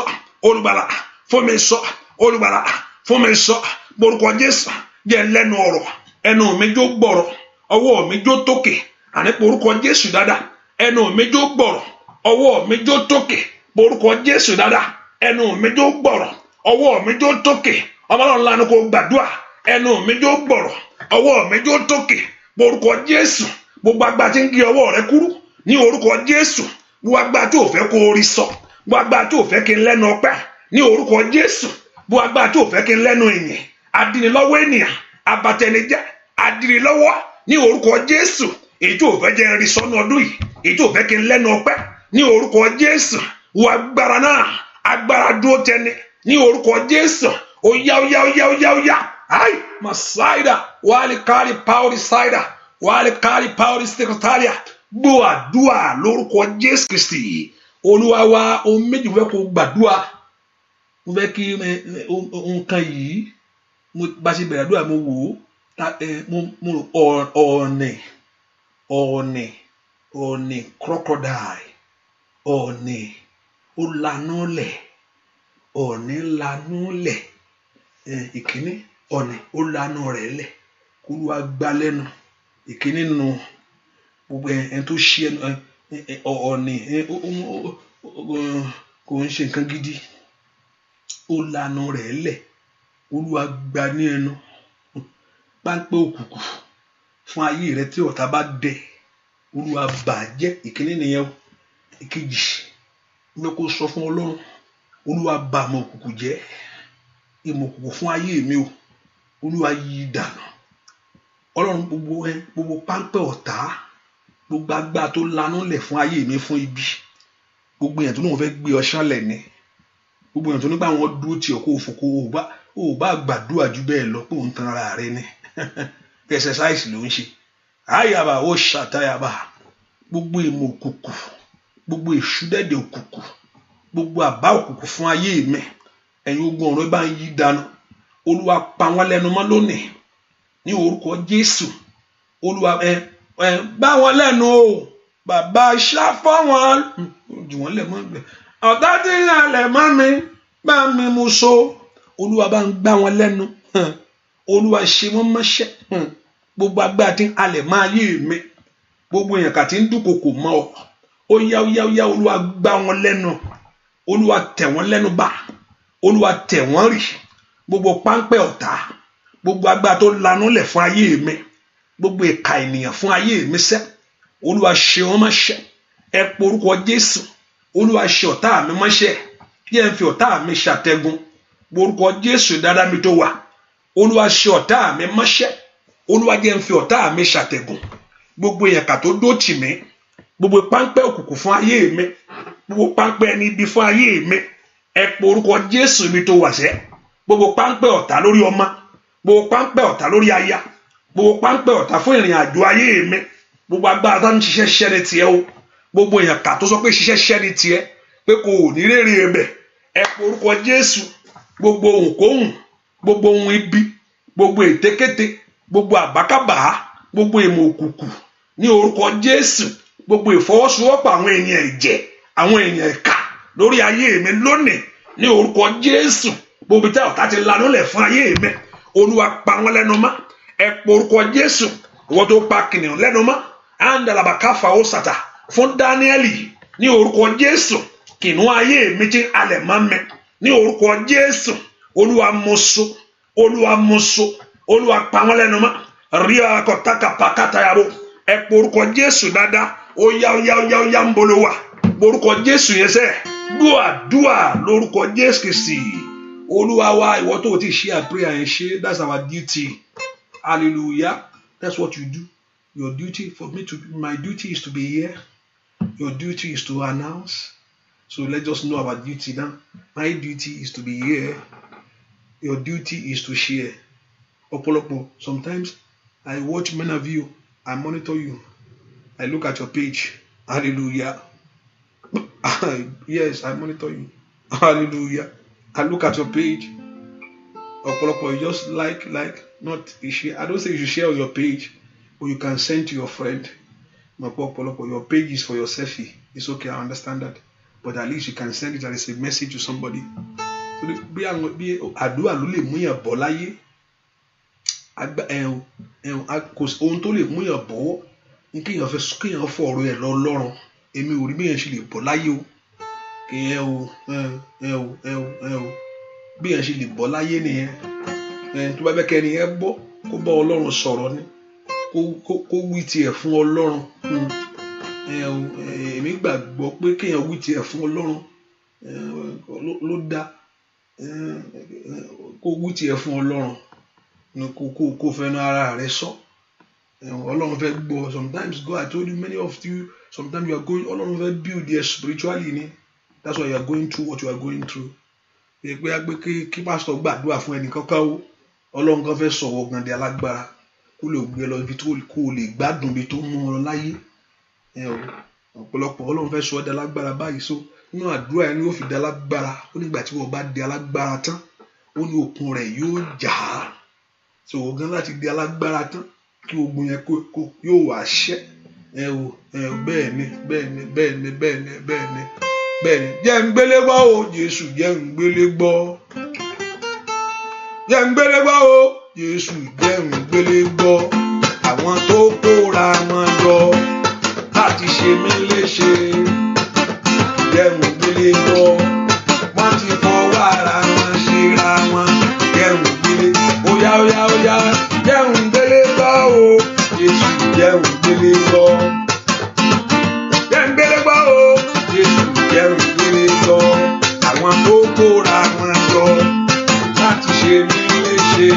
Olùgbàlà fún mi sọ. Olùgbàlà fún mi sọ. Porúkọ Jésù jẹ́ lẹ́nu ọ̀rọ̀. Ẹnu mi jó gbọ̀rọ̀. Ọwọ́ mi jó tókè. Àní porúkọ Jésù dáadáa. Ẹnu mi jó gbọ̀rọ̀. Ọwọ́ mi jó tókè. Porúkọ Jésù dáadáa. Ẹnu mi jó gbọ̀rọ̀. Ọwọ́ mi jó tókè. Ọmọlọ́run lánà kó gbàdúrà. Ẹnu mi jó gbọ̀rọ̀. Ọwọ́ mi jó tókè. Porúkọ Jésù. Gbogbo agbá tí ń gé ọwọ́ rẹ kúrú ní orúkọ Jésù. Gbogbo agbá tí ò fẹ́ kó orí sọ. Gbogbo agbá tí ò fẹ́ kí n lẹ́nu ọpẹ́ ní orúkọ Jésù. Gbogbo agbá tí ò fẹ́ kí n lẹ́nu ìyìn. Adínilọ́wọ́ ènìyàn. Abatẹnijẹ́. Adínilọ́wọ́ ní orúkọ Jésù. Èyí tí ò fẹ́ jẹ́ rí sọ́nù ọdún yìí. Èyí tí ò fẹ́ kí n lẹ́nu ọpẹ́ ní orúkọ Jésù. Wo agbára náà. Agbára dúró tẹni ní orúkọ Jésù. Oya. Ai, Masaida. Wali kari power saida. Wali kari power secretaria. Gbọ́ àdúà lórúkọ Jésù Kristi. Olúwa wa ohun méjì fẹ́ kó gbàdúà. Mo fẹ́ kí nǹkan yìí bá ṣe bẹ̀rẹ̀ àdúrà mo wò ó ọ̀ọ̀nì crocodile ọ̀ọ̀nì ó lanú lẹ̀ ìkíní ọ̀ọ̀nì ó lanú rẹ̀ lẹ̀ kó ló wá gbá lẹ́nu ìkíní nu gbogbo ẹni tó ṣe ọ̀ọ̀nì kò ń ṣe nǹkan gidi ó lanú rẹ̀ lẹ̀ Olúwa gbá ní ẹnu páńpẹ́ òkùnkùn fún ayé rẹ tí ọ̀tá bá dẹ Olúwa bàjẹ́ ìkíní nìyẹn. Ìkejì ló kó sọ fún Ọlọ́run Olúwa bà ìmọ̀ òkùnkùn jẹ́ ìmọ̀ òkùnkùn fún ayé mi o Olúwa yí dànù. Ọlọ́run gbogbo páńpẹ́ ọ̀tá gbogbo agbára tó lanú lẹ̀ fún ayé mi fún ibi gbogbo èèyàn tó ní wọn fẹ́ gbé ọṣán lẹ̀ ni gbogbo èèyàn tó nígbà wọn dúró tì ọ́ kó o fòkó o bá gbàdúrà jù bẹ́ẹ̀ lọ pé òun tan ara rẹ ni exercise ló ń ṣe àyàbá ó ṣàtàyàbá gbogbo ìmọ̀ òkùnkùn gbogbo ìṣúdẹ̀dẹ̀ òkùnkùn gbogbo àbá òkùnkùn fún ayé mi ẹ̀yin ogun ọ̀run bá ń yí dànù Olúwa pa wọ́n lẹ́nu mọ́ lónìí ní orúkọ Jésù. Olúwa bá wọn lẹ́nu o bàbá ṣáfọ́ wọn jù wọ́n lẹ̀ mọ́ ọ̀tá tí ń halẹ̀ mọ́ mi bá mi mú so Olúwa bá ń gbá wọn lẹ́nu Olúwa ṣe wọ́n mọ́ṣẹ́ gbogbo agbára tí ń halẹ̀ mọ́ ayé mi gbogbo èèyàn kà tí ń dúnkokò mọ́ ọ ó yá Olúwa gbá wọn lẹ́nu Olúwa tẹ̀ wọ́n lẹ́nu bá Olúwa tẹ̀ wọ́n rì gbogbo páńpẹ́ ọ̀tá gbogbo agbára tó lanú lẹ̀ fún ayé mi gbogbo ìka ènìyàn fún ayé mi sẹ́ Olúwa ṣe wọ́n mọ́ṣẹ́ ẹ porúkọ Jésù. Olúwa ṣe ọ̀tá mi mọ́ṣẹ́ jẹ́ n fi ọ̀tá mi ṣàtẹ̀gùn porúkọ Jésù dáadáa mi tó wà Olúwa ṣe ọ̀tá mi mọ́ṣẹ́ Olúwa jẹ́ n fi ọ̀tá mi ṣàtẹ̀gùn gbogbo èèyàn kà tó dó tì mí gbogbo páńpẹ́ òkùnkùn fún ayé mi gbogbo páńpẹ́ ẹni ibi fún ayé mi ẹ porúkọ Jésù mi tó wà sẹ́ gbogbo páńpẹ́ ọ̀tá lórí ọmọ gbogbo páńpẹ́ ọ̀tá lórí aya gbogbo páńpẹ́ ọ̀tá fún ìrìn àjò ayé mi, gbogbo agbára tó ń ṣiṣẹ́ ṣẹ́ni tiẹ̀ o, gbogbo èèyàn kà tó sọ pé ṣiṣẹ́ ṣẹ́ni tiẹ̀ pé kò ní rèrè ẹ̀bẹ̀, ẹ pe orúkọ Jésù. Gbogbo ohunkóhun, gbogbo ohun ibi, gbogbo ètekéte, gbogbo àbákàbà, gbogbo ìmọ̀ òkùnkùn ní orúkọ Jésù, gbogbo ìfọwọ́sowọ́pọ̀ àwọn èèyàn ẹ̀jẹ̀, àwọn èèyàn ẹ̀ka lórí ayé mi lónìí ní orúkọ Jésù, gbogbo tí ọ̀tá ti lanú lẹ̀ fún ayé mi, Olúwa pa wọ́n lẹ́nu mọ́. Ẹ pe orúkọ Jésù. Ìwọ tó pa kìnìún lẹ́nu mọ́, andalabakafa osata fún Dáníẹ́lì ní orúkọ Jésù, kìnìún ayé mi ti alẹ̀ mọ́ mi ní orúkọ Jésù. Olúwa mọ́sọ, Olúwa mọ́sọ, Olúwa pa wọ́n lẹ́nu mọ́. Rí akọ̀tàkà pàkàtà yàrá. Ẹ pe orúkọ Jésù dáadáa. Ó yá ń bolo wa. Orúkọ Jésù yẹn sẹ́, gbọ́ àdúrà lórúkọ Jésù Kristi. Olúwa wa, ìwọ tó ti ṣe àpéyà yẹn ṣe, that's our duty. Hallelujah. That's what you do. Your duty my duty is to be here. Your duty is to announce. So let's just know our duty now. My duty is to be here. Your duty is to share. Opolopo, sometimes I watch many of you. I monitor you. I look at your page. Hallelujah. Yes, I monitor you. Hallelujah. I look at your page. Opolopo, you just like, not share. I don't say you should share on your page, but you can send to your friend. Your page is for your selfie. It's okay, I understand that. But at least you can send it as a message to somebody. So bí àdúrà ló lè mú yàn bọ́ láyé. Ohun tó lè mú yàn bọ́ ní kéèyàn fọ ọ̀rọ̀ ẹ̀ lọ lọ́rùn. Èmi ò rí bí yẹn ṣe lè bọ́ láyé o. Bí yẹn ṣe lè bọ́ láyé nìyẹn. Tó bá bẹ́ kẹ́ni ẹ bọ́ kó bá Ọlọ́run sọ̀rọ̀ ni. Kó wí tiẹ̀ fún Ọlọ́run. Èmi gbàgbọ́ pé kéèyàn wí tiẹ̀ fún Ọlọ́run ló dá. Kó wí tiẹ̀ fún Ọlọ́run kó fẹ́nu ara rẹ̀ sọ. Ọlọ́run fẹ́ gbọ́. Sometimes God, I told you, many of you, sometimes you are going, Ọlọ́run fẹ́ build there spiritually ni. That's why you are going through what you are going through. Pé kí pásítọ̀ gbàdúrà fún ẹnì kankan o. Ọlọ́run kan fẹ́ sọ̀rọ̀ gan di alágbára. Kó lè gbé lọ ibi tó kó lè gbádùn ibi tó mú ọ láyé. Ọ̀pọ̀lọpọ̀ Ọlọ́run fẹ́ sọ ọ́ di alágbára báyìí. So nínú àdúrà ẹni ó fi di alágbára. Ó nígbà tí wọ́n bá di alágbára tán, ó ní okun rẹ̀ yóò jà á. So ọ̀gán láti di alágbára tán kí ogun yẹn yóò wá ṣẹ́. Bẹ́ẹ̀ ni. Jẹ́ ń gbélé gbọ́ o Jésù, jẹ́ ń gbélé gbọ́. Jẹ́ ń gbélé gbọ́ o Jésù, jẹ́ ń gbélé gbọ́. Àwọn tó kóra wọn jọ láti ṣe mí léṣe. Jẹ́ ń gbélé gbọ́. Wọ́n ti fọwọ́ ara wọn ṣera wọn. Jẹ́ ń gbélé. Óyá. Jẹ́ ń gbélé gbọ́ o Jésù, jẹ́ ń gbélé gbọ́. Jẹ́ ń gbélé gbọ́ o Jésù, jẹ́ ń gbélé gbọ́. Àwọn tó kóra wọn jọ láti ṣe mí léṣe.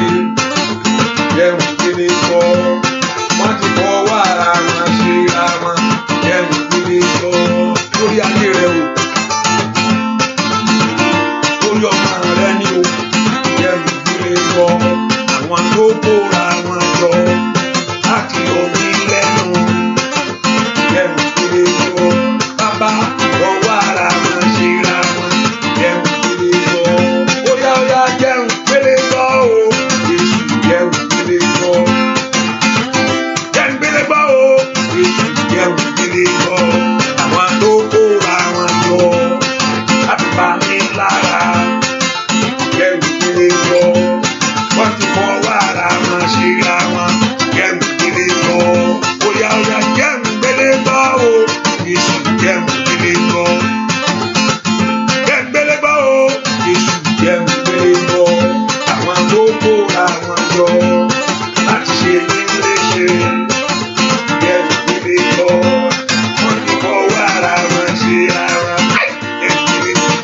Jẹ́ ń gbélé gbọ́. Wọ́n ti fọwọ́ ara wọn ṣera wọn. Jẹ́ ń gbélé gbọ́. Lórí ayé rẹ o, lórí ọmọ rẹ ni o, jẹ́ ń gbélé gbọ́. Àwọn tó kóra wọn jọ láti yọ mí lẹ́nu. Jẹ́ ń gbélé gbọ́. Bàbá fọwọ́ ara wọn ṣera wọn. Jẹ́ ń gbélé gbọ́. Óyá jẹ́ ń gbélé gbọ́ o Jésù, jẹ́ ń gbélé gbọ́. Jẹ́ ń gbélé gbọ́ o Jésù, jẹ́ ń gbélé gbọ́. Àwọn tó kóra wọn jọ láti bá mi lára. Jẹ́ ń gbélé gbọ́. Wọ́n ti fọwọ́ ara wọn ṣera wọn. Jẹ́ ń gbélé gbọ́. Óyá jẹ́ ń gbélé gbọ́ o Jésù, jẹ́ ń gbélé gbọ́. Jẹ́ ń gbélé gbọ́ o Jésù, jẹ́ ń gbélé gbọ́. Àwọn tó kóra wọn jọ láti ṣe mí léṣe. Jẹ́ ń gbélé gbọ́. Wọ́n ti fọwọ́ ara wọn ṣera wọn.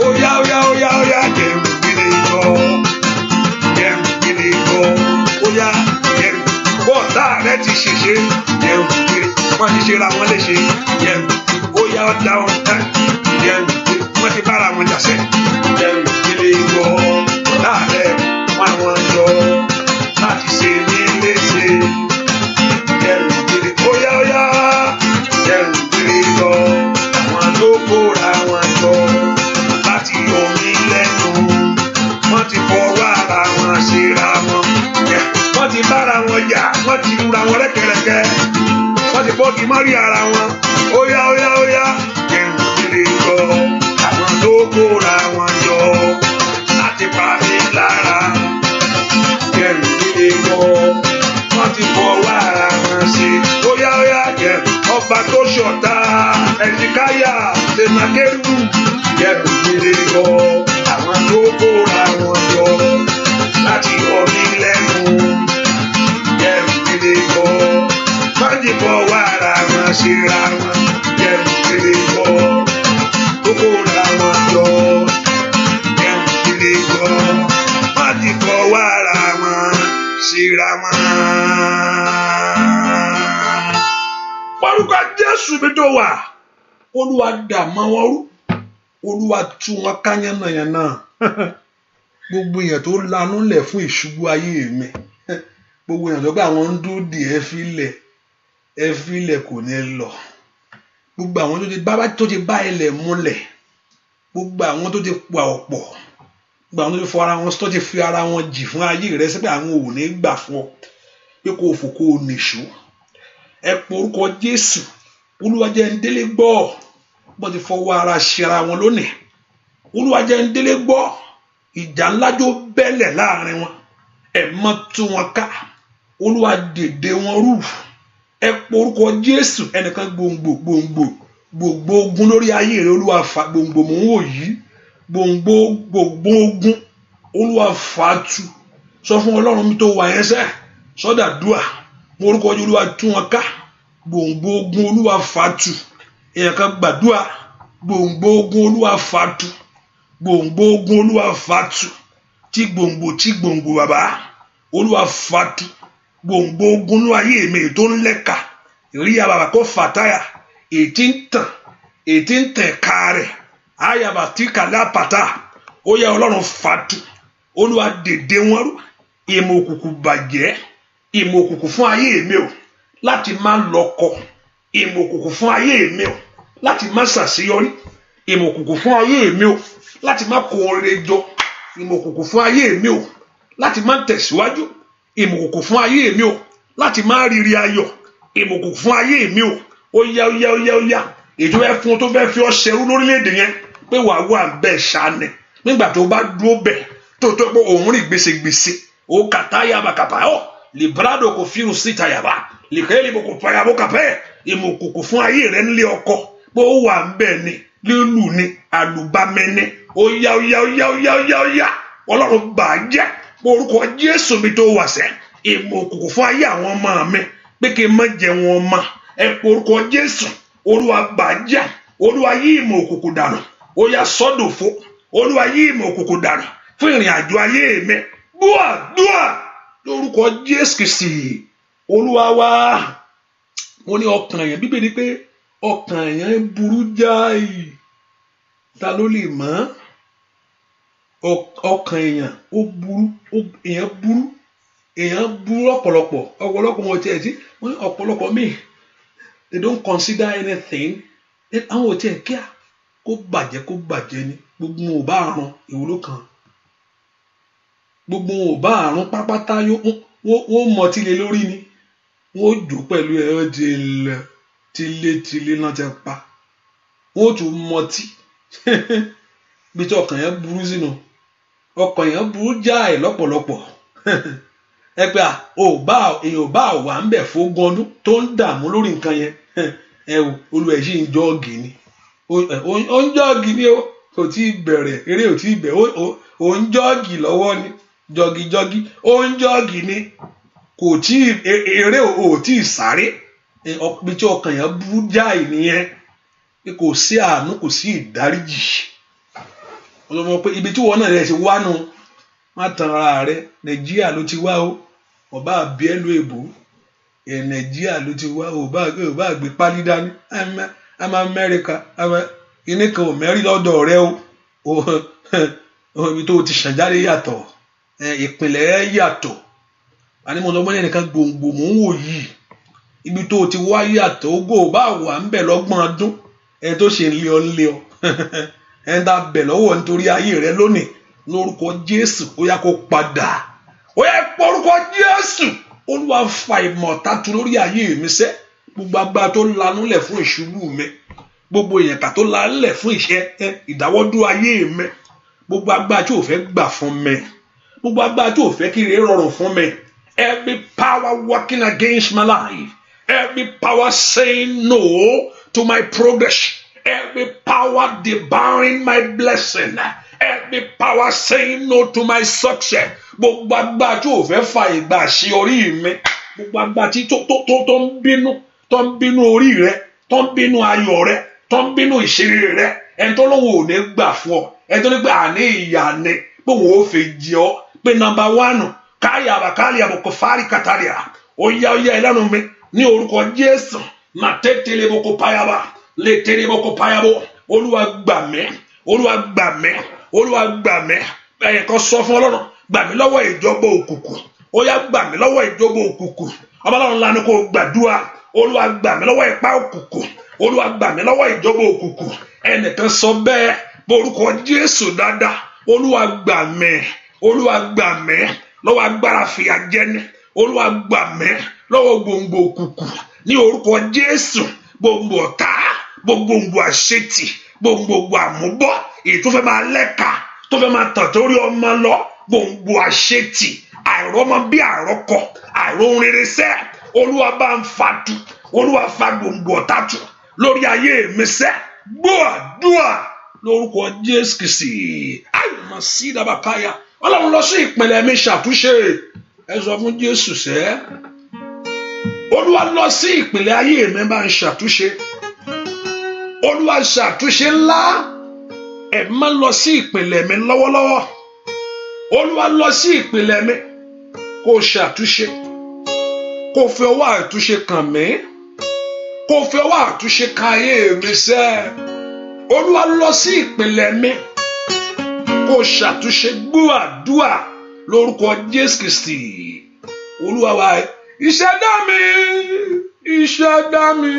Óyá jẹ́ ń gbélé gbọ́. Jẹ́ ń gbélé gbọ́. Óyá jẹ́ ń bọ́ọ̀tà rẹ ti ṣèṣe. Jẹ́ ń gbélé. Wọ́n ti ṣera wọn léṣe. Jẹ́ ń óyá ọ̀dà wọn tán. Jẹ́ ń gbélé. Wọ́n ti bára wọn jàṣẹ́. Jẹ́ ń gbélé gbọ́. Ọ̀tá rẹ wọ́n àwọn jọ láti ṣe mí léṣe. bọ́ọ̀dì mọ́rí ara wọn óyá kẹrù nílé gbọ́ àwọn tó kóra wọn jọ láti pa mí lára kẹrù nílé gbọ́ wọ́n ti fọwọ́ ara wọn ṣe óyá kẹrù ọba tó ṣọ̀tá ẹ̀sìkáyà sèmàkẹ́rù kẹrù nílé gbọ́ àwọn tó kóra wọn jọ láti yọ mí lẹ́nu kẹrù nílé gbọ́ wọ́n ti fọwọ́ ara wọn ṣera wọn kẹrù nílé gbọ́ tó kóra wọn jọ kẹrù nílé gbọ́ wọ́n ti fọwọ́ ara wọn ṣera wọn. Orúkọ Jésù mi tó wà Olúwa dà mọ́ wọn rú Olúwa tú wọn ká yánnayànna gbogbo èèyàn tó lanú lẹ̀ fún ìṣubú ayé mi gbogbo èèyàn tó gbé àwọn ń dúró dì ẹ filẹ̀ kò ní lọ gbogbo àwọn tó ti bá ilẹ̀ múlẹ̀ gbogbo àwọn tó ti pa ọ̀pọ̀ gbogbo àwọn tó ti fọ ara wọn tó ti fi ara wọn jì fún ayé rẹ sí pé àwọn ò ní gbà fún ọ pé kò fò kò nìṣó ẹ porúkọ Jésù Olúwa jẹ́ ń délé gbọ́ bó ti fọwọ́ ara ṣera wọn lónìí Olúwa jẹ́ ń délé gbọ́ ìjà ńlá jó bẹ́lẹ̀ láàrin wọn ẹ mọ́ tú wọn ká Olúwa dèdè wọn rú ẹ porúkọ Jésù ẹnìkan gbòǹgbò ogun lórí ayé rẹ Olúwa fà gbòǹgbò mò ń wò yìí gbòǹgbò ogun Olúwa fà tú sọ fún Ọlọ́run mi tó wà yẹn sẹ́ sọ́dà dùà orúkọ Olúwa tú wọn ká gbòǹgbò ogun Olúwa fà tú èèyàn kan gbàdúà gbòǹgbò ogun Olúwa fà tú gbòǹgbò ogun Olúwa fà tú tí gbòǹgbò bàbá Olúwa fà tú gbòǹgbò ogun ní ayé mi tó ń lẹ́ka ìrí àbàbà kó fàtáyà ètí ń tẹ̀ ká rẹ̀ àyàbà tí kàlá pàtà ó yẹ Ọlọ́run fà tú Olúwa dèdè wọn rú ìmọ̀ òkùnkùn bàjẹ́ ìmọ̀ òkùnkùn fún ayé mi o láti má lọ́kọ ìmọ̀ òkùnkùn fún ayé mi o láti má ṣàṣeyọrí ìmọ̀ òkùnkùn fún ayé mi o láti má kó oore jọ ìmọ̀ òkùnkùn fún ayé mi o láti má tẹ̀síwájú ìmọ̀ òkùnkùn fún ayé mi o láti má rírí ayọ̀ ìmọ̀ òkùnkùn fún ayé mi o ó yá ètò ẹ fún tó fẹ́ fi ọ ṣẹrú lórílẹ̀‐èdè yẹn pé wàá wà bẹ́ẹ̀ ṣáánẹ̀ nígbà tó bá dúró bẹ́ẹ̀ tó pé òun rìn gbèsègbèsè ó kàtáyà bàkàpà ọ́ librado kò fi hùn síta yàrá lìkẹ́lì bò kò fàyà bò kàpẹ́ ìmọ̀ òkùnkùn fún ayé rẹ̀ ńlé ọkọ pé ó wà bẹ́ẹ̀ ni lílù ni àlùbámẹ́ni ó yá Ọlọ́run bàjẹ́ orúkọ Jésù mi tó wà sẹ́ ìmọ̀ òkùnkùn fún ayé àwọn ọmọ mi pé kí n má jẹ wọn mọ́ ẹ orúkọ Jésù Olúwa bàjẹ́ Olúwa yí ìmọ̀ òkùnkùn dànù ó yá sọ́dọ̀fọ́ Olúwa yí ìmọ̀ òkùnkùn dànù fún ìrìn àjò ayé mi dúà lórúkọ Jésù Kristi Olúwa wá mo ní ọkàn èèyàn Bíbélì pé ọkàn èèyàn burú jáì ta ló lè mọ̀ ọkàn èèyàn ó burú èèyàn burú ọ̀pọ̀lọpọ̀ wọn tiẹ̀ tí wọ́n ní ọ̀pọ̀lọpọ̀ míì they don't consider anything àwọn ò tiẹ̀ kíá kó bàjẹ́ ni gbogbo wọn ò bá àrùn ìwúlò kan gbogbo wọn ò bá àrùn pápátá wọ́n mọtí lé lórí ni wọ́n jò pẹ̀lú ẹ̀rọ tilé náà ti pa wọ́n tún mọtí bí tí ọkàn yẹn burú sínú ọkàn yẹn burú jáì lọ́pọ̀lọpọ̀ ẹ pé èèyàn ò bá wà ń bẹ̀ fógún ọdún tó ń dààmú lórí nǹkan yẹn ẹ wò Olúwa sì ń jọ́ọ̀gì ni ó ń jọ́ọ̀gì ni ó kò tí ì bẹ̀rẹ̀ eré ò tí ì bẹ̀rẹ̀ ó ń jọ́ọ̀gì lọ́wọ́ ni jọ́gíjọ́gí ó ń jọ́ọ̀gì ni kò tí eré ò tí ì sáré bí tí ọkàn yẹn burú jáì nìyẹn kò sí àánú kò sí ìdáríjì wọ́n sọ pé ibi tí wọ́n náà rẹ̀ ti wá nù má tan ara rẹ̀ Nàìjíríà ló ti wá o ọba àbíẹ́lú èbó Nàìjíríà ló ti wá o ọba àgbé pálí dání àmà Amẹ́ríkà kíní kan ò mẹ́rí lọ́dọ̀ rẹ o ibi tó ti ṣàn jáde yàtọ̀ ìpìlẹ̀ rẹ yàtọ̀ àní mo sọ pé ẹnìkan gbòǹgbò mò ń wò yìí ibi tó ti wá yàtọ̀ ogó bá wà ń bẹ̀ lọ́gbọ̀n ọdún ẹni tó ṣe ń lé ọ ẹni tá bẹ̀ lọ́wọ́ nítorí ayé rẹ lónìí lórúkọ Jésù ó yá kó padà ó yá pọ̀ orúkọ Jésù Olúwa fa ìmọ̀ta tu lórí ayé mi sẹ́ gbogbo agbára tó lanúlẹ̀ fún ìṣubú mi, gbogbo èèyàn kà tó lanúlẹ̀ fún ìdáwọ́dúró ayé mi, gbogbo agbára tí ò fẹ́ gbà fún mi, gbogbo agbára tí ò fẹ́ kí ire rọrùn fún mi, every power working against my life, every power saying no to my progress, every power devouring my blessing, every power saying no to my success, gbogbo agbára tí ò fẹ́ fa ìgbà àṣeyọrí mi, gbogbo agbára tí tó ń bínú orí rẹ, tó ń bínú ayọ̀ rẹ, tó ń bínú ìṣeré rẹ, ẹni tó lóun ò ní gbà fún ọ, ẹni tó ní pé àní ìyá ni pé òun ò fẹ́ jẹ ọ, pé number one káyàbà kò fárí kàtàríà, ó yá ẹlẹ́nu mi ní orúkọ Jésù, mà tètè boko payaba, lè tètè boko payabo, Olúwa gbà mí, Olúwa gbà mí, Olúwa gbà mí, ẹ̀yẹ kan sọ fún Ọlọ́run, gbà mí lọ́wọ́ ìjọba òkùnkùn, ó yá gbà mí lọ́wọ́ ìjọba òkùnkùn, Ọlọ́run lanu kó gbàdúrà, Olúwa gbà mí lọ́wọ́ ipá òkùnkùn, Olúwa gbà mí lọ́wọ́ ìjọba òkùnkùn, ẹnìkan sọ bẹ́ẹ̀ borúkọ Jésù dáadáa, Olúwa gbà mí, Olúwa gbà mí lọ́wọ́ agbára fìyà jẹni, Olúwa gbà mí lọ́wọ́ gbòǹgbò òkùnkùn ní orúkọ Jésù, gbòǹgbò ọ̀tá, gbòǹgbò àṣetì, gbòǹgbò àmúbọ̀, èyí tó fẹ́ máa lẹ́ka, tó fẹ́ máa tàn torí ọmọ lọ, gbòǹgbò àṣetì, àìrọ́mọ bí àrọ́kọ, àìróhun rere sẹ́, Olúwa bá ń fatu, Olúwa fa gbòǹgbò ọ̀tá tu lórí ayé mi sẹ́, gbọ́ àdúrà lórúkọ Jésù Kristi, àìmọ̀ sí ìdábàkáyà, Ọlọ́run lọ sí ìpìlẹ̀ mi ṣàtúnṣe, ẹ sọ fún Jésù sẹ́, Olúwa lọ sí ìpìlẹ̀ ayé mi bá ń ṣàtúnṣe, Olúwa ṣàtúnṣe ńlá, ẹ má lọ sí ìpìlẹ̀ mi lọ́wọ́lọ́wọ́, Olúwa lọ sí ìpìlẹ̀ mi kó ṣàtúnṣe, kó fi ọwọ́ àtúnṣe kàn mí, kó fi ọwọ́ àtúnṣe kan ayé mi sẹ́, Olúwa lọ sí ìpìlẹ̀ mi kó ṣàtúnṣe, gbọ́ àdúrà lórúkọ Jésù Kristi, Olúwa wa, ìṣẹ̀dá mi, ìṣẹ̀dá mi,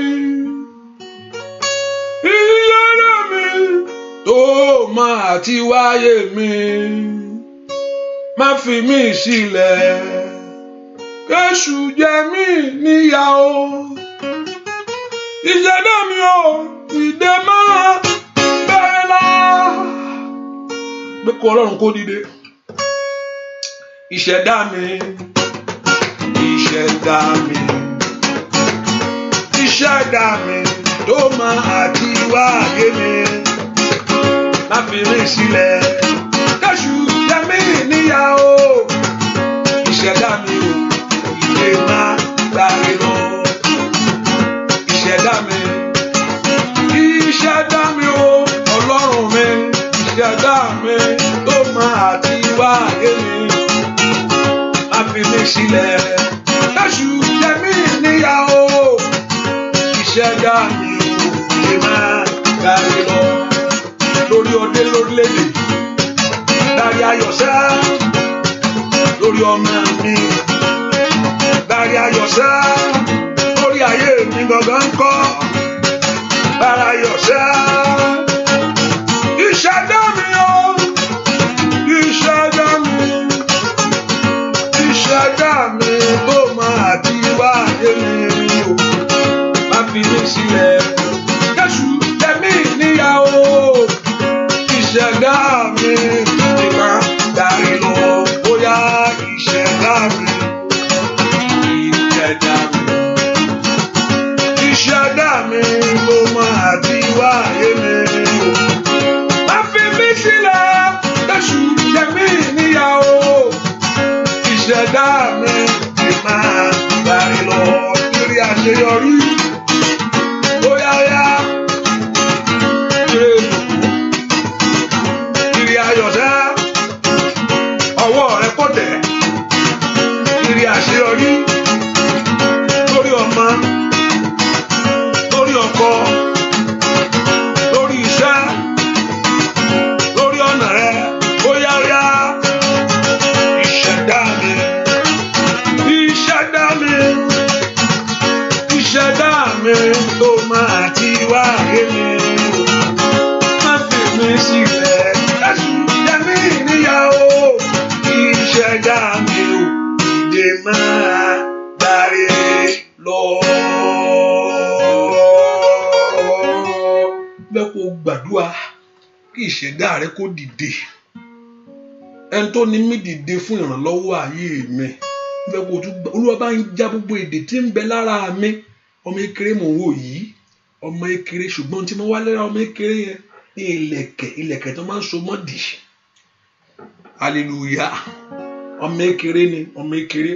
ìṣẹ̀dá mi tó máa ti wáyé mi, má fi mí sílẹ̀, kéṣù jẹ mí níyà o, ìṣẹ̀dá mi o, ìdè máa bẹ̀rẹ̀ lá, pé kó Ọlọ́run kó dìde, ìṣẹ̀dá mi, ìṣẹ̀dá mi, ìṣẹ̀dá mi tó máa ti wáyé mi, má fi mí sílẹ̀, kéṣù jẹ mí níyà o, ìṣẹ̀dá mi o, ìdè máa gbàre lọ, ìṣẹ̀dá mi, ìṣẹ̀dá mi o, Ọlọ́run mi, ìṣẹ̀dá mi tó máa ti wáyé mi, má fi mí sílẹ̀, kéṣù jẹ mí níyà o, ìṣẹ̀dá mi o, ìdè máa gbàre lọ, lórí ọdẹ lórílẹ̀-èdè, dárí ayọ̀ sá, lórí ọmọ mi, dárí ayọ̀ sá, lórí ayé mi gangan kọ́, dárí ayọ̀ sá, ìṣẹ̀dá mi o, ìṣẹ̀dá mi, ìṣẹ̀dá mi tó máa ti wáyé mi o, má fi mí sílẹ̀, kéṣù jẹ mí níyà o, ìṣẹ̀dá mi nìkan dárí lọ, bóyá ìṣẹ̀dá mi, ìṣẹ̀dá mi, ìṣẹ̀dá mi ló máa ti wáyé mi o, má fi mí sílẹ̀, kéṣù jẹ mí níyà o, ìṣẹ̀dá mi nìkan dárí lọ, kiri àṣeyọrí, bóyá yá. Ayọ̀dá ọwọ́ rẹ kò tẹ̀, ìrì àṣeyọrí lórí ọmọ, lórí ọkọ, lórí iṣẹ́, lórí ọ̀nà rẹ, bóyá yá, ìṣẹ̀dá mi, ìṣẹ̀dá mi, ìṣẹ̀dá mi tó máa ti wáyé mi, má fi mí sílẹ̀, ìṣẹ̀dá mi ò, ìdè máa gbàre lọ. fẹ́ kó gbàdúrà kí ìṣẹ̀dá rẹ kó dìde. Ẹni tó ní mí dìde fún ìrànlọ́wọ́ ayé mi. Fẹ́ kó tún Olúwa bá ń já gbogbo èdè tí ń bẹ lára mi. Ọmọ ekere mò ń wò yìí. Ọmọ ekere, ṣùgbọ́n tí mo wá lára ọmọ ekere yẹn ní ilẹ̀kẹ̀ tó máa ń so mọ́dì. Hallelujah. Ọmọ ekere ni, ọmọ ekere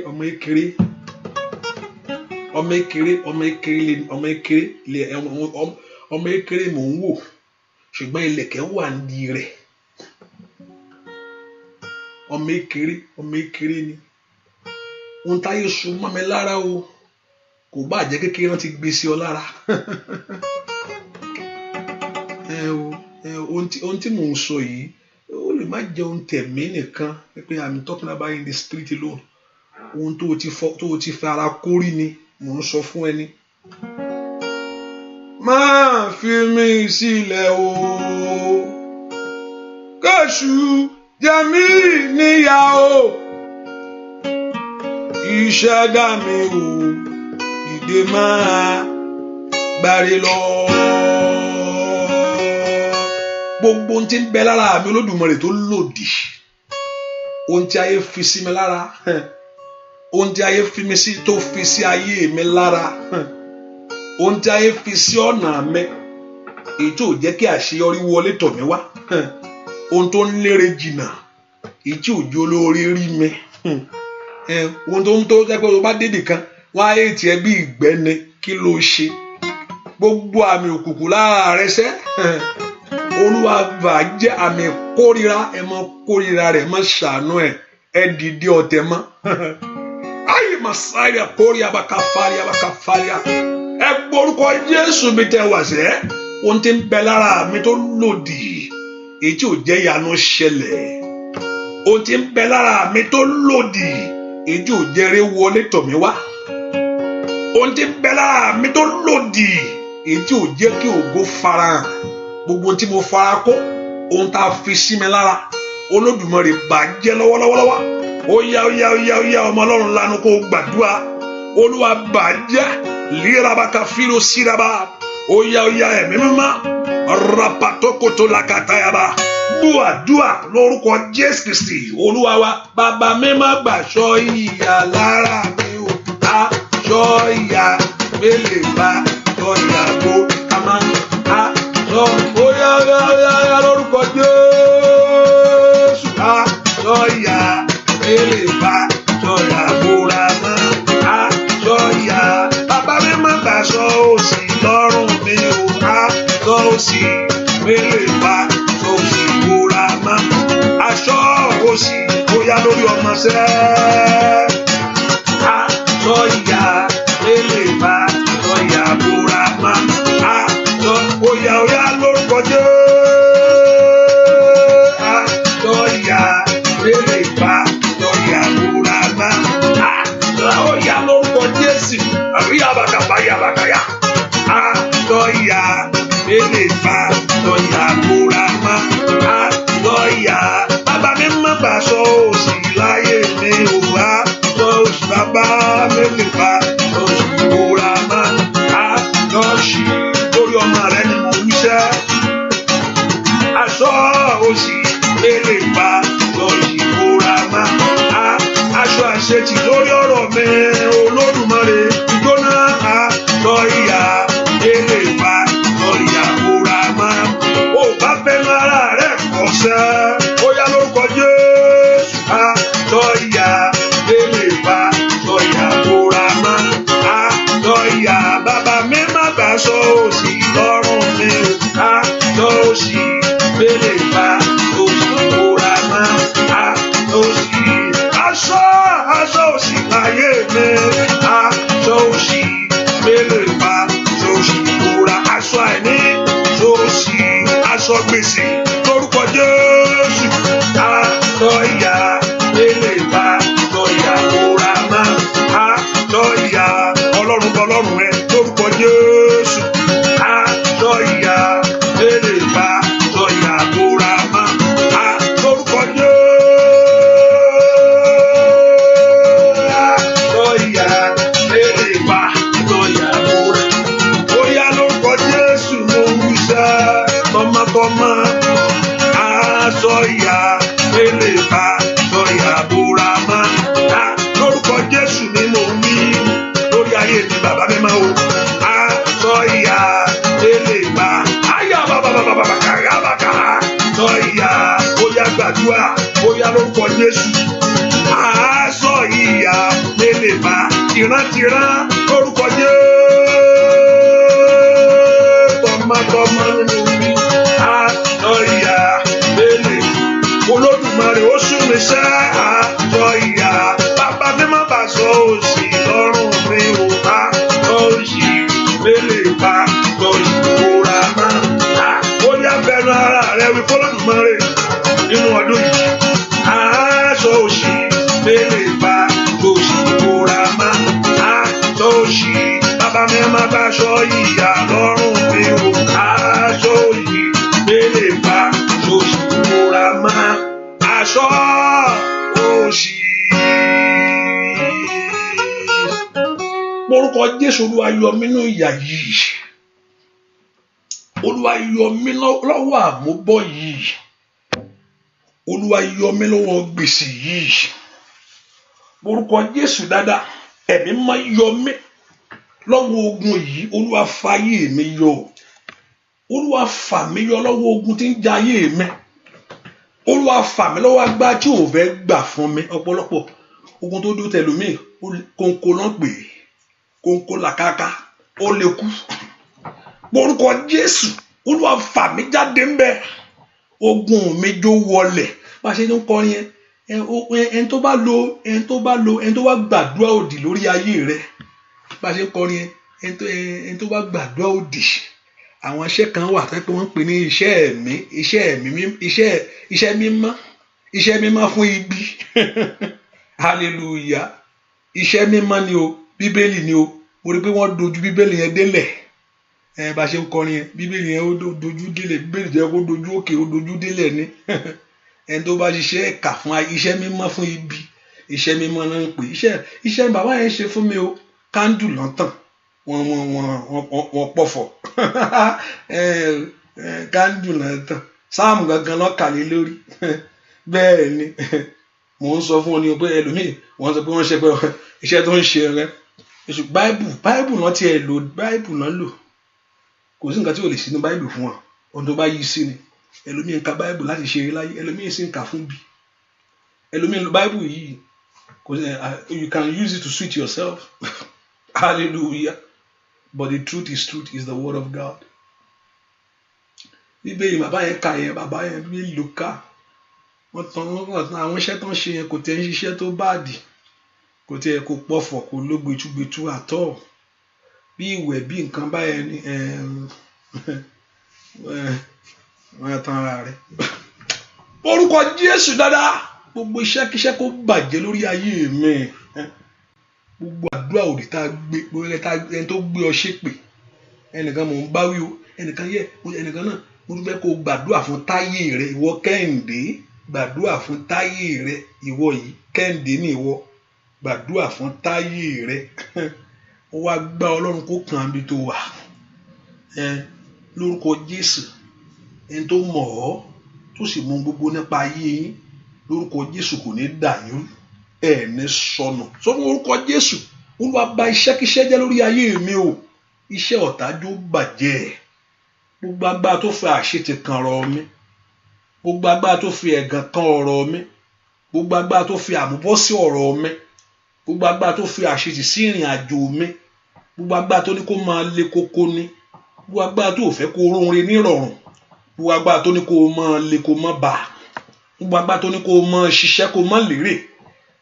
lè ọmọ ekere mò ń wò, ṣùgbọ́n ilẹ̀kẹ̀ wà ní rẹ̀. Ọmọ ekere ni. Ohun táyé so mọ́ mi lára o, kò bá jẹ́ kékeré wọn ti gbé sí ọ lára. Ohun tí mò ń sọ yìí ó lè má jẹ́ ohun tẹ̀mí nìkan, pé I'm talking about in the street alone. Ohun tó o ti fara kórí ni mò ń sọ fún ẹni. Má fi mí sílẹ̀ o, kẹ́sù jẹ mí níyà o, ìṣẹ̀dá mi o, dìde máa gbáre lọ. Gbogbo ohun tí ń bẹ lára mi Olódùmarè tó lòdì, ohun tí ayé fi sí mi lára, ohun tí ayé tó fi sí ayé mi lára, ohun tí ayé fi sí ọ̀nà mi, èyí tó jẹ́ kí àṣeyọrí wọlé tọ̀ mí wá, ohun tó ń lérè jìnnà, èyí tí òjò olóore rí mi, ohun tó jẹ́ pé o bá dédì kan wọ́n á ètì ẹ bí ìgbẹ́ ni, kí ló ṣe? Gbogbo àmì òkùnkùn lára rẹ sẹ́, Olúwa bàjẹ́ àmì kórìíra, ẹ mọ kórìíra rẹ̀, mọ ṣàánú ẹ dìde ọ̀tẹ̀ mọ́. Ayé màsáyà kórìíra bàkàfàríà. Ẹ gbórúkọ Jésù mi tẹ wà sẹ́, ohun tí ń bẹ lára mi tó lòdì, èyí tí ò jẹ́ ìyanu ṣẹlẹ̀. Ohun tí ń bẹ lára mi tó lòdì, èyí tí ò jẹ́ eré wọlé tọ̀ mí wá. Ohun tí ń bẹ lára mi tó lòdì, èyí tí ò jẹ́ kí ògo farahàn. Gbogbo tí mo fara kó, ohun tá a fi sí mi lára, Olódùmarè bàjẹ́ lọ́wọ́lọ́wọ́. Ó yá ọmọ Ọlọ́run lanu kó gbàdúrà. Olúwa bàjẹ́ lírabaka fílò síraba. Ó yá ẹ̀mí mímọ́ rapatokoto lakatayaba. Dúà lórúkọ Jésù Kristi Olúwa wa. Bàbá mímọ́ gbàṣọ ìyà lára mi o, aṣọ ìyà mélèé bá aṣọ ìyà kó a máa ó yá lórúkọ Jésù. Aṣọ ìyà mélèé bá aṣọ ìyà kóra mọ́, aṣọ ìyà bàbá mi má gbàṣọ òṣì lọ́rùn mi o, aṣọ òṣì mélèé bá aṣọ òṣì kóra mọ́, aṣọ òṣì ó yá lórí ọmọ sẹ́. Aṣọ ìyà mélèé bá aṣọ ìyà kóra mọ́, aṣọ ó yá lórúkọ Jésù. Aṣọ ìyà mélèé bá aṣọ ìyà kóra mọ́, ó yá lórúkọ Jésù. Àbí àbàkàyà. Aṣọ ìyà mélèé bá aṣọ ìyà kóra mọ́, aṣọ ìyà bàbá mi má gbàṣọ òṣì láyé mi ò wá. Aṣọ òṣì bàbá mélèé bá aṣọ òṣì kóra mọ́, aṣọ òṣì lórí ọmọ rẹ ni mo wíṣẹ́. Aṣọ òṣì mélèé bá aṣọ òṣì kóra mọ́, aṣọ àṣetì lórí ọ̀rọ̀ mi Olódùmarè gbóná. Aṣọ ìyà mélèé bá aṣọ ìyà kóra mọ́. Ó bá fẹ́nu ara rẹ̀ kọsẹ́, ó yá lórúkọ Jésù. Aṣọ ìyà mélèé bá aṣọ ìyà kóra mọ́, aṣọ ìyà bàbá mi má gbàṣọ òṣì lọ́rùn mi, aṣọ òṣì mélèé bá aṣọ òṣì kóra mọ́, aṣọ òṣì aṣọ òṣì láyé mi, aṣọ òṣì mélèé bá aṣọ òṣì kóra, aṣọ àìní, aṣọ òṣì, aṣọ gbèsè lórúkọ Jésù. Aṣọ ìyà mélèé bá aṣọ ìyà kóra mọ́, aṣọ ìyà Ọlọ́run ẹ lórúkọ Jésù. Aṣọ ìyà mélèé bá aṣọ ìyà kóra mọ́, lórúkọ Jésù. Aṣọ ìyà mélèé bá aṣọ ìyà kóra, ó yá lórúkọ Jésù mo wí sẹ́. gbàdúrà bóyá lórúkọ Jésù. Aṣọ ìyà lè bá ìrántìrán lórúkọ Jésù. Tọmọtọmọ nínú mi. Aṣọ ìyà lè Olódùmarè ó sún mi sẹ́. Aṣọ ìyà bàbá mi má bà sọ òṣì lọ́rùn mi ò bá òṣì lè bá lórí ìkóra máa. Ó yá bẹnu ara rẹ wí f'Olódùmarè nínú ọdún yìí. Aṣọ òṣì lè bá lórí ìkóra máa. Aṣọ òṣì bàbá mi má bá aṣọ ìyà lọ́rùn mi ò. Aṣọ òṣì lè bá lórí ìkóra máa. Aṣọ òṣì. Orúkọ Jésù, Olúwa yọ mí nínú ìyà yìí. Olúwa yọ mí lọ́wọ́ àmúbọ̀ yìí. Olúwa yọ mí lọ́wọ́ gbèsè yìí. Orúkọ Jésù dáadáa, ẹ̀mí máa yọ mí lọ́wọ́ ogun yìí. Olúwa fa ayé mi yọ. Olúwa fà mí yọ lọ́wọ́ ogun tí ń ja ayé mi. Olúwa fà mí lọ́wọ́ agbára tí ò fẹ́ gbà fún mi. Ọ̀pọ̀lọpọ̀ ogun tó dúró tẹlòmíì kónkó náà pè é. Kónkó làkàkà ó lè kú. Orúkọ Jésù, Olúwa fà mí jáde ń bẹ. Ogun mi jó wọlẹ̀. Bá ṣe ń kọrin yẹn, ẹni tó bá gbàdúrà òdì lórí ayé rẹ. Bá ṣe ń kọrin yẹn, ẹni tó bá gbàdúrà òdì. Àwọn iṣẹ́ kan wà tó pé wọ́n ń pè ní iṣẹ́ mímọ́ fún ibi. Hallelujah. Iṣẹ́ mímọ́ ni o, Bíbélì ni o. Mo rí pé wọ́n dojú Bíbélì yẹn délẹ̀. Bá ṣe ń kọrin yẹn, Bíbélì yẹn ó dojú délẹ̀. Bíbélì jẹ́ kó dojú òkè, ó dojú délẹ̀ ni. Ẹni tó bá ṣiṣẹ́ ẹ̀ka fún iṣẹ́ mímọ́ fún ibi. Iṣẹ́ mímọ́ náà ń pè. Iṣẹ́ bàbá yẹn ṣe fún mi o. Kándù lọ́tàn. Wọ́n pọ̀fọ̀. Kándù lọ́tàn. Sáàmù gangan lọ́kàlẹ́ lórí. Bẹ́ẹ̀ ni. Mò ń sọ fún ọ ní pé ẹlòmíì wọ́n sọ pé wọ́n ṣe pé iṣẹ́ tó ń ṣe rẹ. Èṣù Báíbù náà ti ẹ̀ lò. Báíbù náà lò. Kò sí nǹkan tí ò lè sí ní Báíbù fún wọn. Ohun tó bá yí sí ni. Ẹlòmíì ń ka Báíbù láti ṣe eré láyé. Ẹlòmíì sì ń kà fún bí. Ẹlòmíì ń lo Báíbù yìí. You can use it to suit yourself. Hallelujah. But the truth is the word of God. Bíbélì bàbá yẹn kà yẹn, bàbá yẹn bí ló kà. Wọ́n tán àwọn iṣẹ́ tó ń ṣe yẹn kò tẹ́ ń ṣiṣẹ́ tó báàdì. Kò tẹ́ kò pọ̀fọ̀, kò ló gbẹ̀túgbẹ̀tú àtọ̀. Bí ìwẹ̀ bí nǹkan báyẹn ni wọ́n tán ara rẹ̀. Orúkọ Jésù dáadáa, gbogbo iṣẹ́ kíṣẹ́ kó bàjẹ́ lórí ayé mi. Gbogbo àdúrà òdì tá a gbé, ẹni tó gbé ọ ṣépè. Ẹnìkan mò ń bá wí o, ẹnìkan náà mo tún fẹ́ kó gbàdúrà fún táyé rẹ, ìwọ Kẹ́hìndé. Gbàdúrà fún táyé rẹ, ìwọ yìí Kẹ́hìndé ni ìwọ. Gbàdúrà fún táyé rẹ. Ó wá gbá Ọlọ́run kó kàn án bí tó wà. Lórúkọ Jésù, ẹni tó mọ̀ ọ́ tó sì mọ gbogbo nípa ayé yín, lórúkọ Jésù kò ní dà yín ní sọnù. Sọ́nù orúkọ Jésù, Olúwa bà iṣẹ́kíṣẹ́ jẹ́ lórí ayé mi o. Iṣẹ́ ọ̀tájú bàjẹ́. Gbogbo agbára tó fi àṣetì kan ọ̀rọ̀ mi. Gbogbo agbára tó fi ẹ̀gàn kan ọ̀rọ̀ mi. Gbogbo agbára tó fi àmúbọ́ sí ọ̀rọ̀ mi. Gbogbo agbára tó fi àṣetì sí ìrìn àjò mi. Gbogbo agbára tó ní kó máa le koko ni. Gbogbo agbára tó fẹ́ kó róore ní ìrọ̀rùn. Gbogbo agbára tó ní kó máa le kó má bà. Gbogbo agbára tó ní kó máa ṣiṣẹ́ kó má lérè.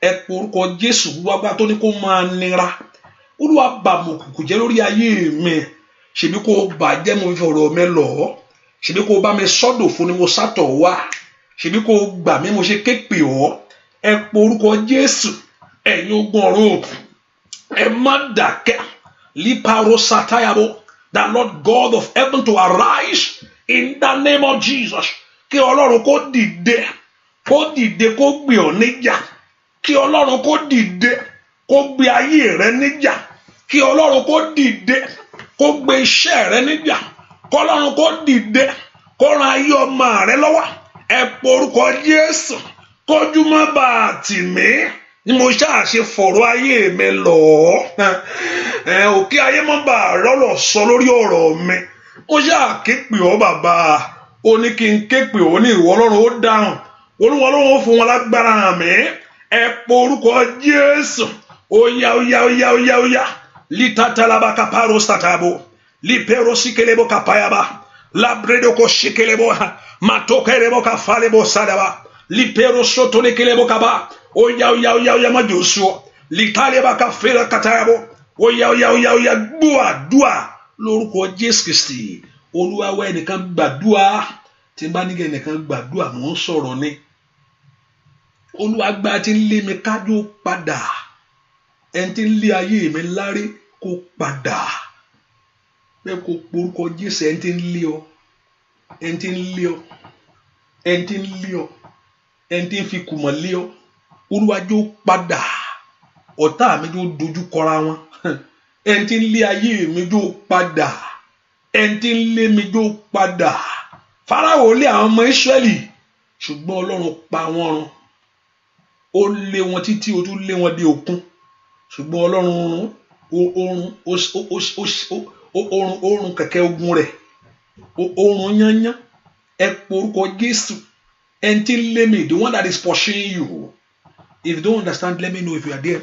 Ẹ pe orúkọ Jésù. Gbogbo agbára tó ní kó máa nira. Olúwa bà mọ́ òkùnkùn jẹ́ lórí ayé mi. Ṣebí kó bàjẹ́ mo fi ọ̀rọ̀ mi lọ̀ ọ́. Ṣebí kó bá mi sọ́dọ̀ fún ni mo sátọ̀ wá. Ṣebí kó gbà mí mo ṣe képe ọ́. Ẹ pe orúkọ Jésù. Ẹ̀yin ogun ọ̀run. Ẹ má dákẹ́. Liparo satayabo. The Lord God of heaven to arise in the name of Jesus. Kí Ọlọ́run kó dìde. Kó dìde kó gbé ọ níjà. Kí Ọlọ́run kó dìde kó gbé ayé rẹ níjà. Kí Ọlọ́run kó dìde kó gbé iṣẹ́ rẹ níjà. Kí Ọlọ́run kó dìde kó ran ayé ọmọ rẹ lọ́wọ́. Ẹ pe orúkọ Jésù. Kójú má bàa tì mí ni mo ṣáà ṣe fọ̀rọ̀ ayé mi lọ. Òkè ayé má bàa rọ́lọ̀ sọ lórí ọ̀rọ̀ mi. Mo ṣáà ké pè ọ́ bàbá. Ó ní kí n ké pè ọ́ ní ìwọ Ọlọ́run ó dáhùn. Olúwa Ọlọ́run fún wọn lágbára àmín. Ẹ po orúkọ Jésù. Oya oya oya oya oya. Litatalaba kaparo satabo. Lipero sikelebo kapayaba. Labredo ko shikelebo. Matokerebo kafalebo sadaba. Lipero sotolekelebo kaba. Oya oya oya oya majosuo. Litaleba kafela katayabo. Oya oya oya oya dua lórúkọ Jésù Kristi. Olúwa wá ẹnìkan gbàdúà. Tí n bá ní ẹnìkan gbàdúà mò ń sọ̀rọ̀ ni. Olúwa gbà tí ń lé mi kájú padà. Ẹni tí ń lé ayé mi láre kó padà. Bẹ́ẹ̀ kó porúkọ Jésù ẹni tí ń lé ọ. Ẹni tí ń lé ọ. Ẹni tí ń lé ọ. Ẹni tí ń fi kùmọ̀ lé ọ. Olúwa jó padà. Ọ̀tá mi jó dojú kọra wọn. Ẹni tí ń lé ayé mi jó padà. Ẹni tí ń lé mi jó padà. Fáráò lé àwọn ọmọ Ísírẹ́lì ṣùgbọ́n Ọlọ́run pa wọ́n run. Ó lé wọn títí ó tún lé wọn dé òkun ṣùgbọ́n Ọlọ́run orun kẹ̀kẹ́ ogun rẹ̀ orun yányán. Ẹ porúkọ Jésù. Ẹni tí ń lé mi, the one that is pursuing you. If you don't understand, let me know if you are there.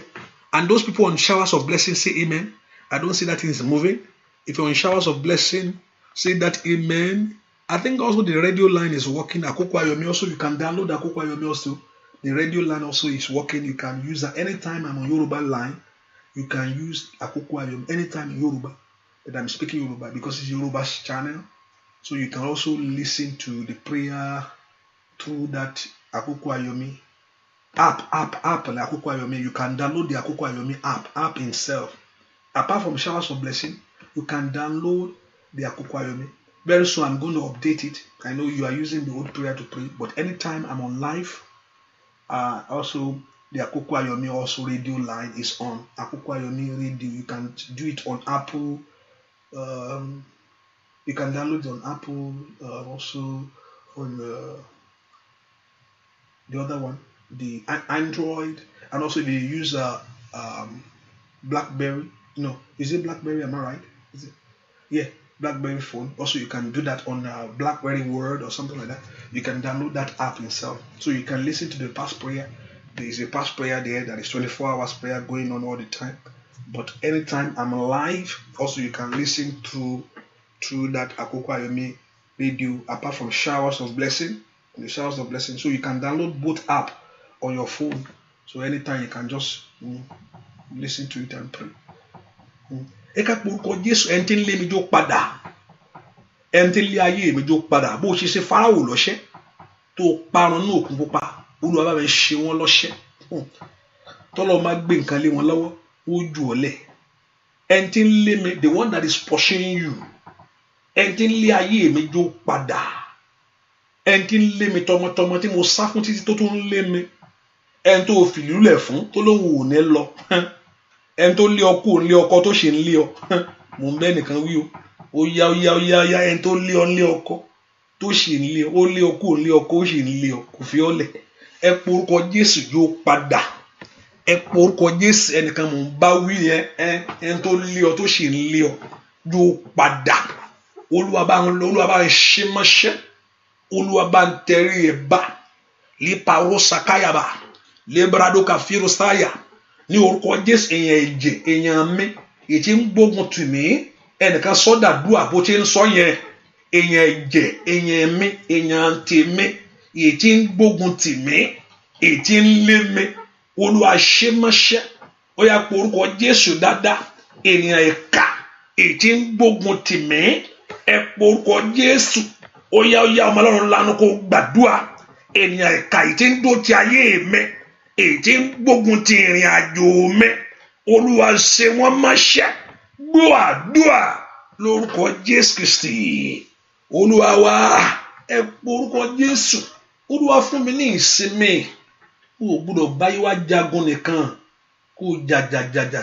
And those people on showers of blessing, say amen. I don't see that thing is moving. If you're on showers of blessing, say that amen. I think also the radio line is working. Akoko Ayomi also, you can download Akoko Ayomi also. The radio line also is working. You can use that anytime I'm on Yoruba line. You can use Akoko Ayomi anytime in Yoruba that I'm speaking Yoruba because it's Yoruba's channel. So you can also listen to the prayer through that Akoko Ayomi app like Akoko Ayomi. You can download the Akoko Ayomi app itself. Apart from showers of blessing, you can download the Akoko Ayomi. Very soon I'm going to update it. I know you are using the old prayer to pray, but anytime I'm on live, also the Akoko Ayomi also radio line is on. Akoko Ayomi radio. You can do it on Apple. You can download it on Apple. Also on the other one, the Android, and also if you use BlackBerry. No, is it BlackBerry? Am I right? Is it? Yeah, BlackBerry phone. Also, you can do that on BlackBerry Word or something like that. You can download that app itself, so you can listen to the past prayer. There is a past prayer there that is 24 hours prayer going on all the time. But anytime I'm live, also you can listen through that Akoko Ayomi radio. Apart from showers of blessing, the showers of blessing, so you can download both app on your phone. So anytime you can just listen to it and pray. Eka porúkọ Jésù. Ẹni tí ń lé mi jó padà. Ẹni tí ń lé ayé mi jó padà. Bó ṣe ṣe Fáráò lọ́ṣẹ́ tó parun ní òkun pupa. Olúwa bá mi ṣe wọ́n lọ́ṣẹ́. Tọ́lọ́ máa gbé nǹkan lé wọn lọ́wọ́. Ó jù ọ́ lẹ̀. Ẹni tí ń lé mi, the one that is pursuing you. Ẹni tí ń lé ayé mi jó padà. Ẹni tí ń lé mi tọmọtọmọ tí mo sá fún títí tó tún ń lé mi. Ẹni tó fìlú lẹ̀ fún tó lóun ò ní lọ. Ẹni tó lé ọkọ ò lé ọkọ tó ṣe ń lé ọ. Mo ń bẹ́ nìkan wí o. Ó yá ẹni tó lé ọ ń lé ọkọ tó ṣe ń lé ọ. Ó lé ọkọ ò lé ọkọ ó ṣe ń lé ọ. Kò fi ọ́ lẹ̀. Ẹ porúkọ Jésù yóò padà. Ẹ porúkọ Jésù ẹnìkan mò ń bá wí yẹn. Ẹni tó lé ọ tó ṣe ń lé ọ yóò padà. Olúwa bá ń ṣe mọ́ṣẹ́. Olúwa bá ń tẹrí ẹ̀ bá. Líparo sakayaba. Lébrado kàfíró sáyà. Ní orúkọ Jésù èèyàn ẹ̀jẹ̀ èèyàn mi. Ètí ń gbógun tì mí. Ẹnìkan sọ́dà dùà bó ṣe ń sọ yẹn. Èèyàn ẹ̀jẹ̀ èèyàn mi èèyàn tèmi. Ètí ń gbógun tì mí. Ètí ń lé mi. Olúwa ṣe mọ́ṣẹ́. Ó yá pé orúkọ Jésù dáadáa. Ènìyàn ẹ̀ka ètí ń gbógun tì mí. Ẹ pé orúkọ Jésù. Ó yá ọmọ Ọlọ́run lánàá kó gbàdúrà. Ènìyàn ẹ̀ka ètí ń dó ti ayé mi. Ètí ń gbógun ti ìrìn àjò mi. Olúwa ṣe wọ́n mọ́ṣẹ́. Gbọ́ àdúrà lórúkọ Jésù Kristi. Olúwa wá. Ẹ pé orúkọ Jésù. Olúwa fún mi ní ìsinmi. O gbọ́dọ̀ báyìí wá jagun nìkan. Kó jà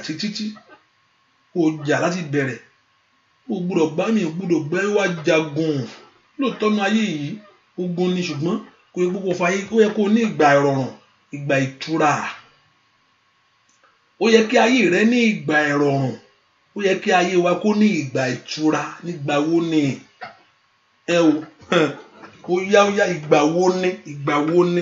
títí. Kó jà láti bẹ̀rẹ̀. O gbọ́dọ̀ báyìí wá jagun. Lóòótọ́ ní ayé yìí ogun ni ṣùgbọ́n kò yẹ gbogbo fàyè. Ó yẹ kó ní ìgbà ìrọ̀rùn, ìgbà ìtura. Ó yẹ kí ayé rẹ ní ìgbà ìrọ̀rùn. Ó yẹ kí ayé wa kó ní ìgbà ìtura. Nígbà wo ni? Ó yá ìgbà wo ni?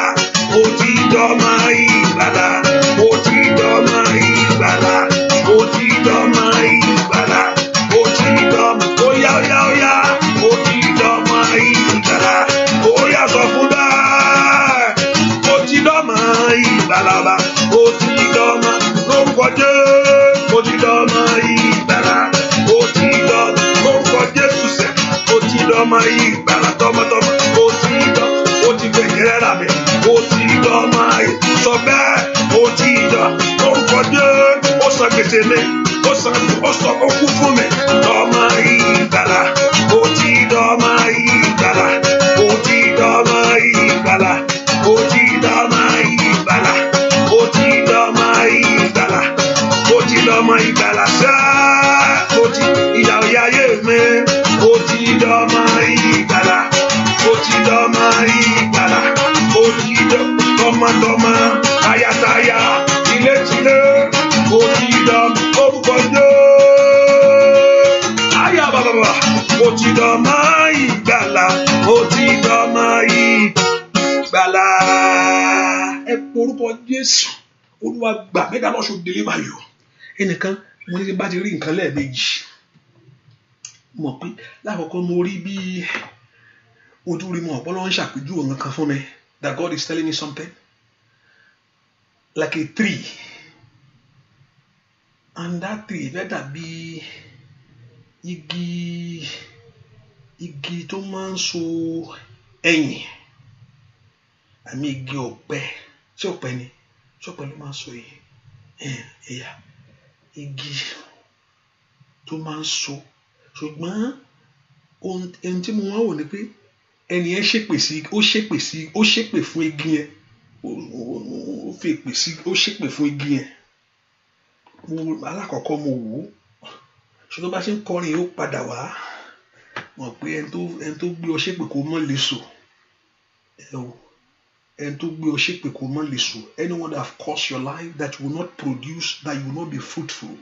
ó ti dọ́mọ ìgbàlà, ó ti dọ́mọ ìgbàlà, ó ti dọ́mọ ìgbàlà, ó ti dọ́mọ, óyá óyá óyá, ó ti dọ́mọ ìgbàlà, óyá sọ fún bẹ́ẹ̀, ó ti dọ́mọ ìgbàlà bá, ó ti dọ́mọ lórúkọ Jésù, ó ti dọ́mọ ìgbàlà, ó ti dọ́mọ lórúkọ Jésù sẹ́, ó ti dọ́mọ ìgbàlà tọmọtọmọ, ó ti dọ́mọ, ó ti fẹ̀yẹ́ rà mí, ó ti dọ́mọ sọ bẹ́ẹ̀, ó ti dọ́ lórúkọ Jésù, ó san gbèsè mi, ó kú fún mi, dọ́mọ ìgbàlà, ó ti dọ́mọ ìgbàlà, ó ti dọ́mọ ìgbàlà, ó ti dọ́mọ ìgbàlà, ó ti dọ́mọ ìgbàlà, ó ti dọ́mọ ìgbàlà sẹ́, ó ti ìyá òyà yé mi, ó ti dọ́mọ ìgbàlà, ó ti dọ́mọ ìgbàlà, ó ti tọmọtọmọ, tayátayá, tilétilé, ó ti dọ́mọ orúkọ Jésù, ayá bàbàbà, ó ti dọ́mọ ìgbàlà, ó ti dọ́mọ ìgbàlà. Ẹ porúkọ Jésù, Olúwa gbà mí, that Lord should deliver you. Ẹnìkan mo ní bá ti rí nǹkan lẹ́ẹ̀mejì, mọ̀ pé lákòókò mo rí bí ojú rí mọ̀ ọ̀pọ̀lọpọ̀ ń ṣàpèjúwe nǹkan fún mi, that God is telling me something like a tree, and that tree fẹ́ dàbí igi tó máa ń so ẹyìn, àmì igi ọ̀pẹ, ṣé ọ̀pẹ ni, ṣé ọ̀pẹ ló máa ń so ẹ̀yà igi tó máa ń so, ṣùgbọ́n ohun tí mo wá wò ni pé ẹni yẹn ó ṣépè fún igi yẹn, ó ṣépè fún igi yẹn. Alákọ̀ọ́kọ́ mo wò ó, ṣùgbọ́n bá ṣe ń kọrin ó padà wá, mọ̀ pé ẹni tó gbé ọ ṣépè kó mọ́ lè sọ ẹni tó gbé ọ ṣépè kó mọ́ lè sọ anyone that have caused your life that you will not produce that you will not be fruitful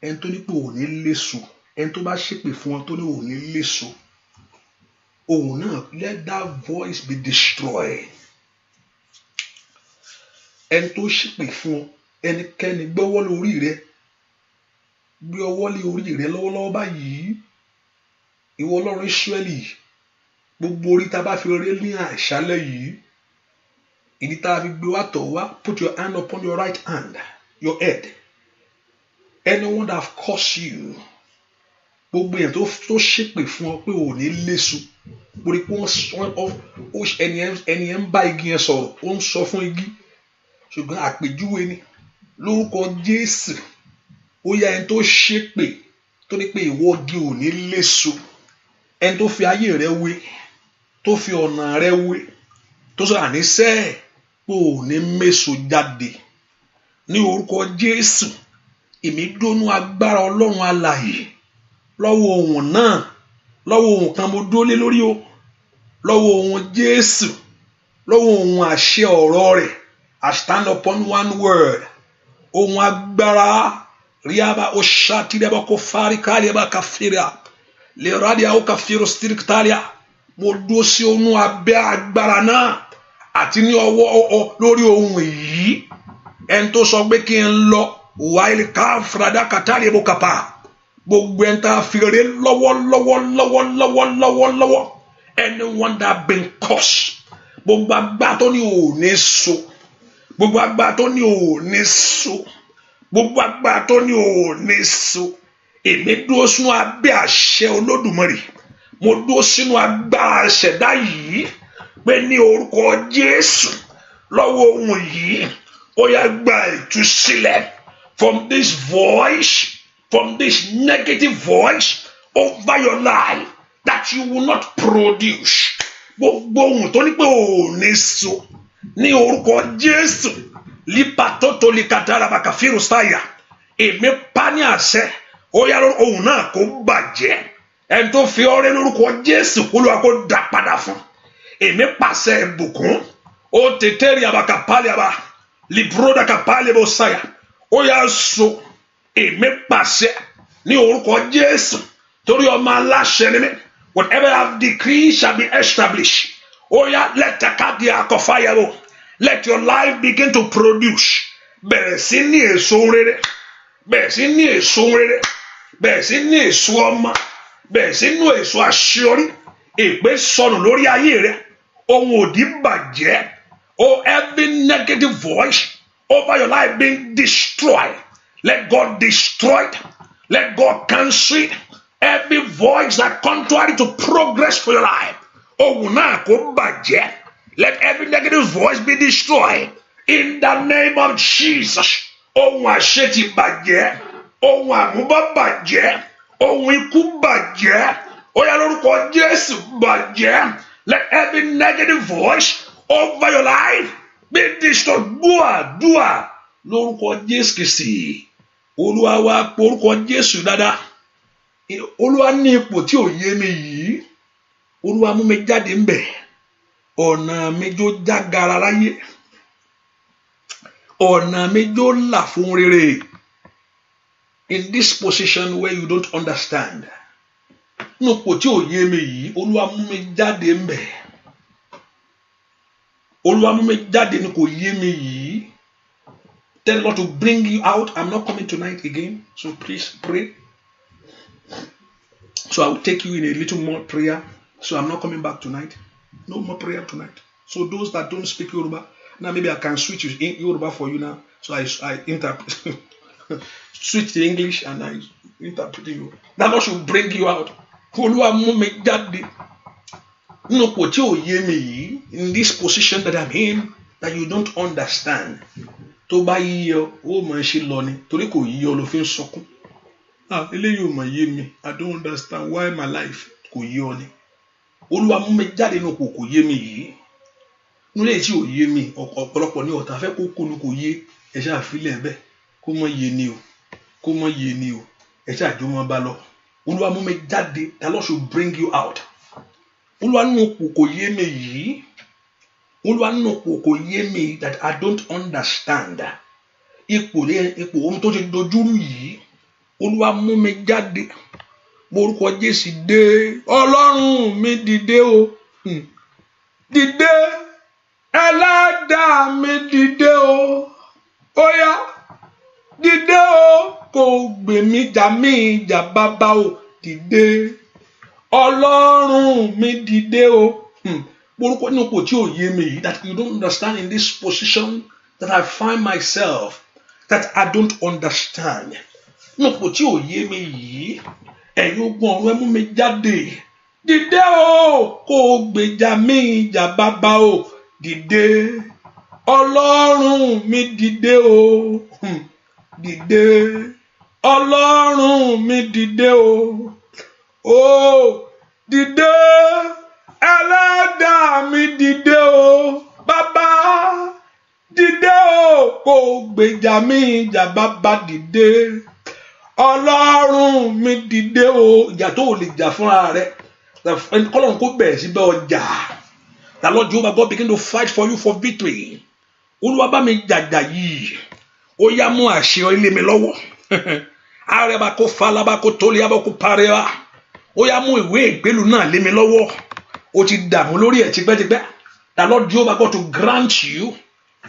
ẹni tó ní pé ò ní lè sọ ẹni tó bá ṣépè fún ọ tó ní ò ní lè sọ òun náà let that voice be destroyed ẹni tó ṣépè fún ọ ẹnikẹ́ni gbọ́wọ́ lórí rẹ gbé ọwọ́ lé orí rẹ lọ́wọ́lọ́wọ́ báyìí ìwọ Ọlọ́run Ísírẹ́lì gbogbo orí tá a bá fi rẹ ní àṣálẹ́ yìí ìdí tá a fi gbé wá tọ̀ wá put your hand upon your right hand your head anyone that have caused you gbogbo yẹn tó ṣépè fún ọ pé ò ní léṣu orí pé ẹni yẹn ń bá igi yẹn sọ̀rọ̀ ó ń sọ fún igi ṣùgbọ́n àpèjúwe ni lórúkọ Jésù ó yá ẹni tó ṣépè tó ní pé ìwọ igi ò ní léṣu ẹni tó fi ayé rẹ wé tó fi ọ̀nà rẹ wé tó sọ àníṣẹ́ pé ò ní méso jáde ní orúkọ Jésù èmi dónú agbára Ọlọ́run alààyè lọ́wọ́ ohun náà lọ́wọ́ ohun kan mo dúró lé lórí o lọ́wọ́ ohun Jésù lọ́wọ́ ohun àṣẹ ọ̀rọ̀ rẹ̀ I stand upon one word ohun agbára riaba oshatiriaba kofari kaliaba kafira le radia o kafiro strictalia mo dúró sí ohun abẹ́ agbára náà àti ní ọwọ́ lórí ohun yìí ẹni tó sọ pé kí n lọ wáìlì káfrada katali ebo kapa gbogbo ẹni tá a fi rere lọ́wọ́ anyone that been cursed gbogbo agbá tó ní ò ní so gbogbo agbá tó ní ò ní so gbogbo agbá tó ní ò ní so èmi dúró sínú abẹ́ àṣẹ Olódùmarè mo dúró sínú agbára àṣẹdá yìí pé ní orúkọ Jésù lọ́wọ́ ohun yìí ó yá gba ìtúsílẹ̀ from this voice. From this negative voice over your life that you will not produce. Gbogbo ohun tó ní pé ò ní so ní orúkọ Jésù lípàtótó likatara bakafiru sáyà èmi pa ní àṣẹ ó yá ohun náà kó bàjẹ́ ẹni tó fi ọrẹ lórúkọ Jésù Olúwa kó dá padà fún èmi pàṣẹ ìbùkún ó tètè rí abakapálẹ̀ àbá libroda kapálẹ̀ bó sáyà ó yá so. Èmi pàṣẹ ní orúkọ Jésù torí ọmọ aláṣẹ ni mí whatever I have decreed shall be established. Oh yeah, let the cardiac of fire, let your life begin to produce. Bẹ̀rẹ̀ sí ní èso rere, bẹ̀rẹ̀ sí ní èso rere, bẹ̀rẹ̀ sí ní èso ọmọ, bẹ̀rẹ̀ sí ní èso àṣeyọrí. Ègbé sọnù lórí ayé rẹ, ohun òdì bàjẹ́. Oh, every negative voice over your life being destroyed. Let God destroy it. Let God cancel it. Every voice that contrary to progress for your life. Ohun náà kó bàjẹ́. Let every negative voice be destroyed. In the name of Jesus. Ohun àṣetì bàjẹ́. Ohun àmúbá bàjẹ́. Ohun ikú bàjẹ́. Ó yá lórúkọ Jésù bàjẹ́. Let every negative voice over your life be destroyed. Dúà lórúkọ Jésù Kristi. Olúwa wa porúkọ Jésù dáadáa. Olúwa ní ipò tí ò yé mi yìí. Olúwa mú mi jáde ńbẹ̀. Ọ̀nà mi jó jágara láyé. Ọ̀nà mi jó là fún rere. In this position where you don't understand. Ní ipò tí ò yé mi yìí, Olúwa mú mi jáde ńbẹ̀. Olúwa mú mi jáde ní kò yé mi yìí. Tell Lord to bring you out. I'm not coming tonight again, so please pray. So I will take you in a little more prayer. So I'm not coming back tonight. No more prayer tonight. So those that don't speak Yoruba, now maybe I can switch in Yoruba for you now. So I interpret, switch to English and I interpret you. That Lord should bring you out. In this position that I'm in, that you don't understand. Tó bá yíyọ ó máa ṣe lọ ni torí kò yíyọ ló fi ń sọkún. Eléyìí ò máa yé mi. I don't understand why my life kò yíyọ ni. Olúwa mú mi jáde nínú kò yé mi yìí. Nílé tí ò yé mi ọ̀pọ̀lọpọ̀ ní ọ̀tá fẹ́ kó kónú kò yé ẹ ṣáà filẹ̀ bẹ́ẹ̀ kó mọ̀ yé ni o kó mọ̀ yé ni o ẹ ṣáà jó mọ́ bá lọ Olúwa mú mi jáde. The Lord should bring you out. Olúwa nínú ipò kò yé mi yìí. Olúwa nínú ipò kò yé mi that I don't understand. Ipò ohun tó ti dojúrú yìí. Olúwa mú mi jáde. Orúkọ Jésù dé. Ọlọ́run mi dìde o. Dìde. Ẹlẹ́dàá mi dìde o. Óyá. Dìde o. Kò gbè mí jà bàbá o. Dìde. Ọlọ́run mi dìde o. Orúkọ nínú ipò tí ò yé mi yìí, that you don't understand in this position that I find myself, that I don't understand. Nínú ipò tí ò yé mi yìí, ẹ̀yin ogun ọ̀run ẹ mú mi jáde. Dìde o, kò gbèjà mi jà bàbá o. Dìde. Ọlọ́run mi dìde o. Dìde. Ọlọ́run mi dìde o. Oh, dìde. Ẹlẹ́dàá mi dìde o. Bàbá dìde o. Kò gbèjà mi jà bàbá dìde. Ọlọ́run mi dìde o. Ìjà tó lè jà fúnra rẹ̀. Kọ́lọ́run kó bẹ̀rẹ̀ sí bẹ́ ọjà. The Lord Jehovah God begin to fight for you for victory. Olúwa bá mi jàjà yìí. Ó yá mú àṣeyọrí lé mi lọ́wọ́. Arẹba kó falaba kó tó lé abọ́ kó parẹ́wà. Ó yá mú ìwé ìgbélú náà lé mi lọ́wọ́. Ó ti dààmú lórí ẹ̀ tipẹ́tipẹ́. The Lord Jehovah God to grant you.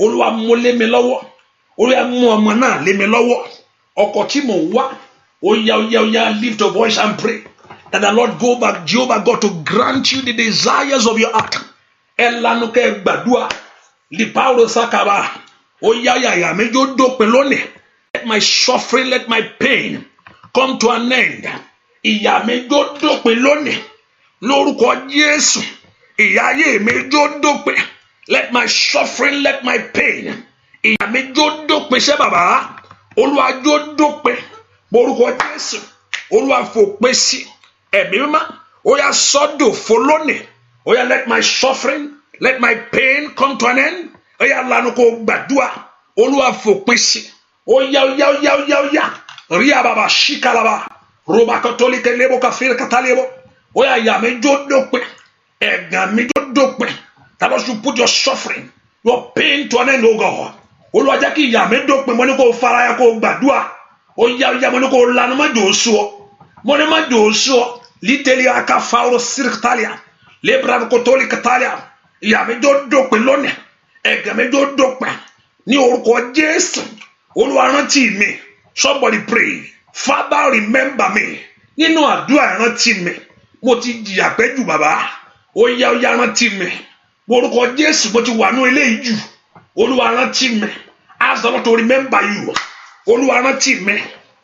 Olúwa mú lé mi lọ́wọ́. Olúwa mú ọmọ náà lé mi lọ́wọ́. Ọkọ tí mò ń wá. Ó yá lift your voice and pray that the Lord Jehovah God to grant you the desires of your heart. Ẹlanu kẹ́ gbàdúrà. Lipauro sakaba. Ó yá mi jó dópin lónìí. Let my suffering, let my pain come to an end. Ìyà mi jó dópin lónìí. Lórúkọ Jésù. Ìyà ayé mi jó dópin. Let my suffering, let my pain. Ìyà mi jó dópin ṣé bàbá. Olúwa jó dópin. Lórúkọ Jésù. Olúwa fòpin sí. Ẹ̀mí mímọ́. Ó yá sọ́dọ̀ fún lónìí. Ó yá let my suffering, let my pain come to an end. Ó yá lanu kó gbàdúrà. Olúwa fòpin sí. Ó yá. Rí àbàbà ṣíkàlàbà. Roma katolika lebo kafir katalebo. Ó yá ìyà mi jó dópin. Ẹ̀gàn mi jó dópin. That Lord should put your suffering, your pain to an end, oh God. Olúwa jẹ́ kí ìyà mi dópin. Mo ní kó faraya kó gbàdúrà. Ó yá mo ní kó lanu má jò sú ọ. Mo ní má jò sú ọ. Liteli aka fauro sirktalia. Lebra katolika talia. Ìyà mi jó dópin lónìí. Ẹ̀gàn mi jó dópin. Ní orúkọ Jésù. Olúwa rántí mi. Somebody pray. Father, remember me. Nínú àdúrà rántí mi. Mo ti jìyà pẹ́ jù bàbá. Ó yá rántí mi. Orúkọ Jésù mo ti wà nú eléyìí jù. Olúwa rántí mi. Ask the Lord to remember you. Olúwa rántí mi.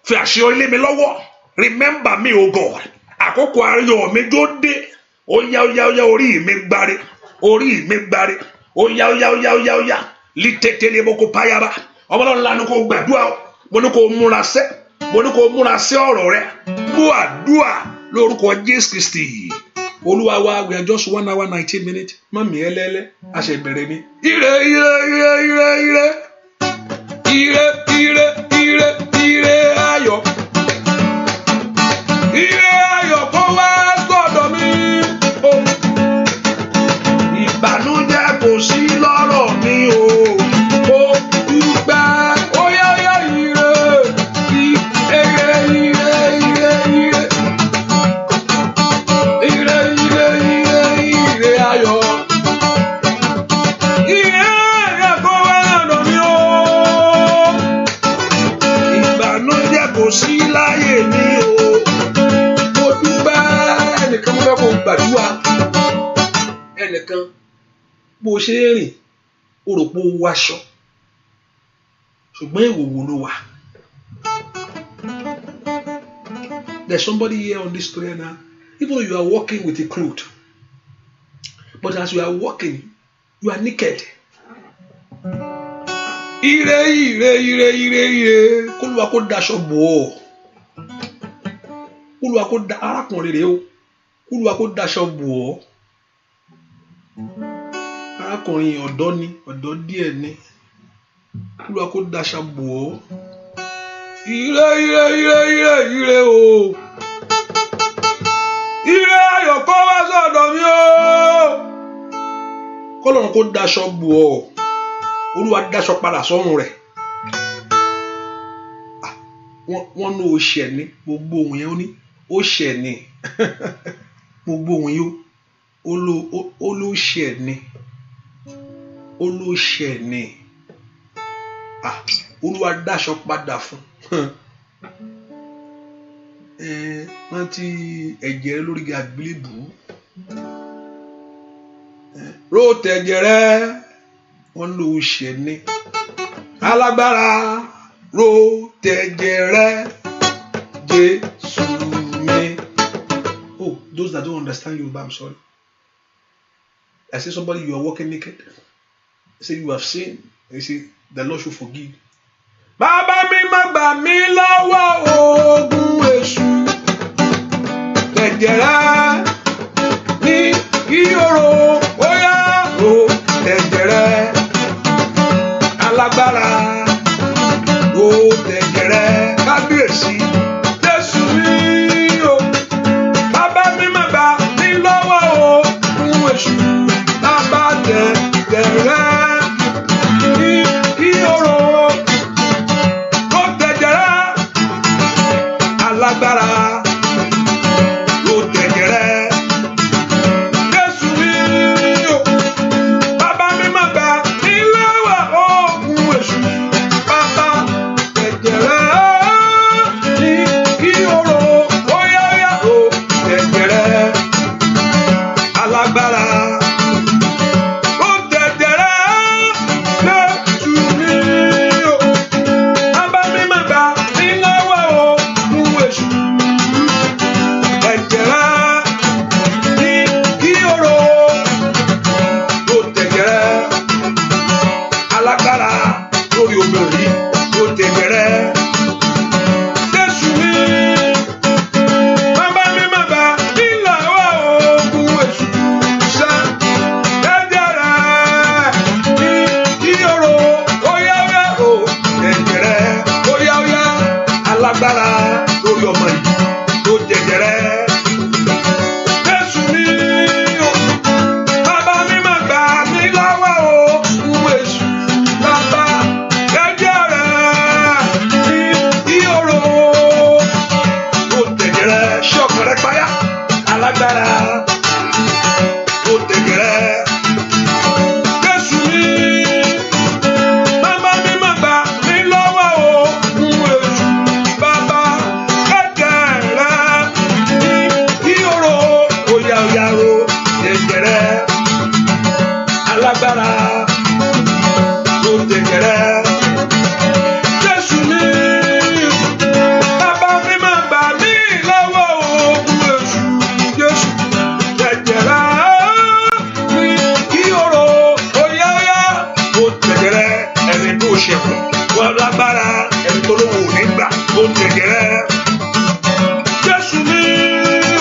Fi àṣeyọrí lé mi lọ́wọ́. Remember me, O God. Àkókò ayọ̀ mi jó dé. Ó yá orí mi gbáre. Orí mi gbáre. Ó yá. Litetele boko payaba. Ọmọ Ọlọ́run lanu kó gbàdúrà. Mo ní kó múra sí ọ̀rọ̀ rẹ̀. Bú àdúrà lórúkọ Jésù Kristi. Olúwa wa, we are just 1 hour 19 minutes. Mami ẹlẹ́lẹ́, a ṣe bẹ̀rẹ̀ ni. Ire ayọ̀. Ire ayọ̀ kó wá sọ́dọ̀ mi. Ìbànújẹ́ kò sí lọ́rọ̀ mi o. Mo dúpẹ́. Ó yá ire. Ayọ̀. Ire ayọ̀ kó wá sọ́dọ̀ mi o. Ìbànújẹ́ kò sí láyé mi o. Mo dúpẹ́. Ẹnìkan mo fẹ́ kó gbàdúrà. Ẹnìkan bó ṣe rìn o rò pé o wáṣọ ṣùgbọ́n ìwòwò ló wà. There's somebody here on this prayer now, even though you are walking with a cloth, but as you are walking, you are naked. Ire kólúwa kó daṣọ bò ọ́. Kólúwa kó da arákùnrin rẹ̀ o. Kólúwa kó daṣọ bò ọ́. Arákùnrin ọ̀dọ́ díẹ̀ ni. Kólúwa kó daṣọ bò ọ́. Ire o. ayọ̀ kó wá sọ́dọ̀ mi o. Kọ́lọ́run kó daṣọ bò ọ́, Olúwa daṣọ padà sọ́run rẹ̀. Wọ́n ní o ṣẹ̀ ní gbogbo ohun yẹn, ó ní ó ṣẹ̀ ní gbogbo ohun yẹn ó ló ṣẹ̀ ní, ó ló ṣẹ̀ ní. Olúwa daṣọ padà fún. Rántí ẹ̀jẹ̀ rẹ lórí àgbélébùú, ró tẹ̀jẹ̀ rẹ, wọ́n ló ṣẹ̀ ní. Alágbára ró tẹ̀jẹ̀ rẹ, Jésù mi. Oh, those that don't understand Yoruba, I'm sorry. I say somebody, you are walking naked. I say you have sinned. I say the Lord should forgive. Bàbá mi má gbà mí lọ́wọ́ ogun èṣù. Tẹ̀jẹ̀ rẹ ní ìhòòrò, bóyá ró tẹ̀jẹ̀ rẹ. Alágbára ró tẹ̀jẹ̀ rẹ, kábíyèsí Jésù mi o. Bàbá mi má gbà mí lọ́wọ́ ogun èṣù. Bàbá tẹ̀jẹ̀ rẹ ní ìhòòrò, ró tẹ̀jẹ̀ rẹ. Alágbára ró tẹ̀jẹ̀ rẹ. Jésù mi o. Bàbá mi má gbà mí lọ́wọ́ ogun èṣù. Bàbá tẹ̀jẹ̀ rẹ ní ìhòòrò, bóyá ró tẹ̀jẹ̀ rẹ. Alágbára ró tẹ̀jẹ̀ rẹ. Jésù mi o. Bàbá mi má gbà mí lọ́wọ́ ogun èṣù. Tẹ̀jẹ̀ rẹ ní ìhòòrò, ró tẹ̀jẹ̀ rẹ. Alágbára lórí omi òní, ró tẹ̀jẹ̀ rẹ. Jésù mi. Bàbá mi má gbà mí lọ́wọ́ ogun èṣù. Ṣá tẹ̀jẹ̀ rẹ ní ìhòòrò, bóyá ró tẹ̀jẹ̀ rẹ. Bóyá alágbára lórí ọmọ yìí, ró tẹ̀jẹ̀ rẹ. Jésù mi o. Bàbá mi má gbà mí lọ́wọ́ ogun èṣù. Bàbá tẹ̀jẹ̀ rẹ ní ìhòòrò, ró tẹ̀jẹ̀ rẹ. Ṣé ọkàn rẹ payá? Alágbára ró tẹ̀jẹ̀ rẹ. Jésù mi. Bàbá mi má gbà mí lọ́wọ́ ogun èṣù. Bàbá tẹ̀jẹ̀ rẹ ní ìhòòrò, bóyá ró tẹ̀jẹ̀ rẹ. Alágbára ró tẹ̀jẹ̀ rẹ. Jésù mi. Bàbá mi má gbà mí lọ́wọ́ ogun èṣù. Jésù tẹ̀jẹ̀ rẹ ní ìhòòrò, bóyá ró tẹ̀jẹ̀ rẹ. Ẹni tó ṣẹ̀kù wọ́n lágbára, ẹni tó lóhùn ò ní gbà, ró tẹ̀jẹ̀ rẹ. Jésù mi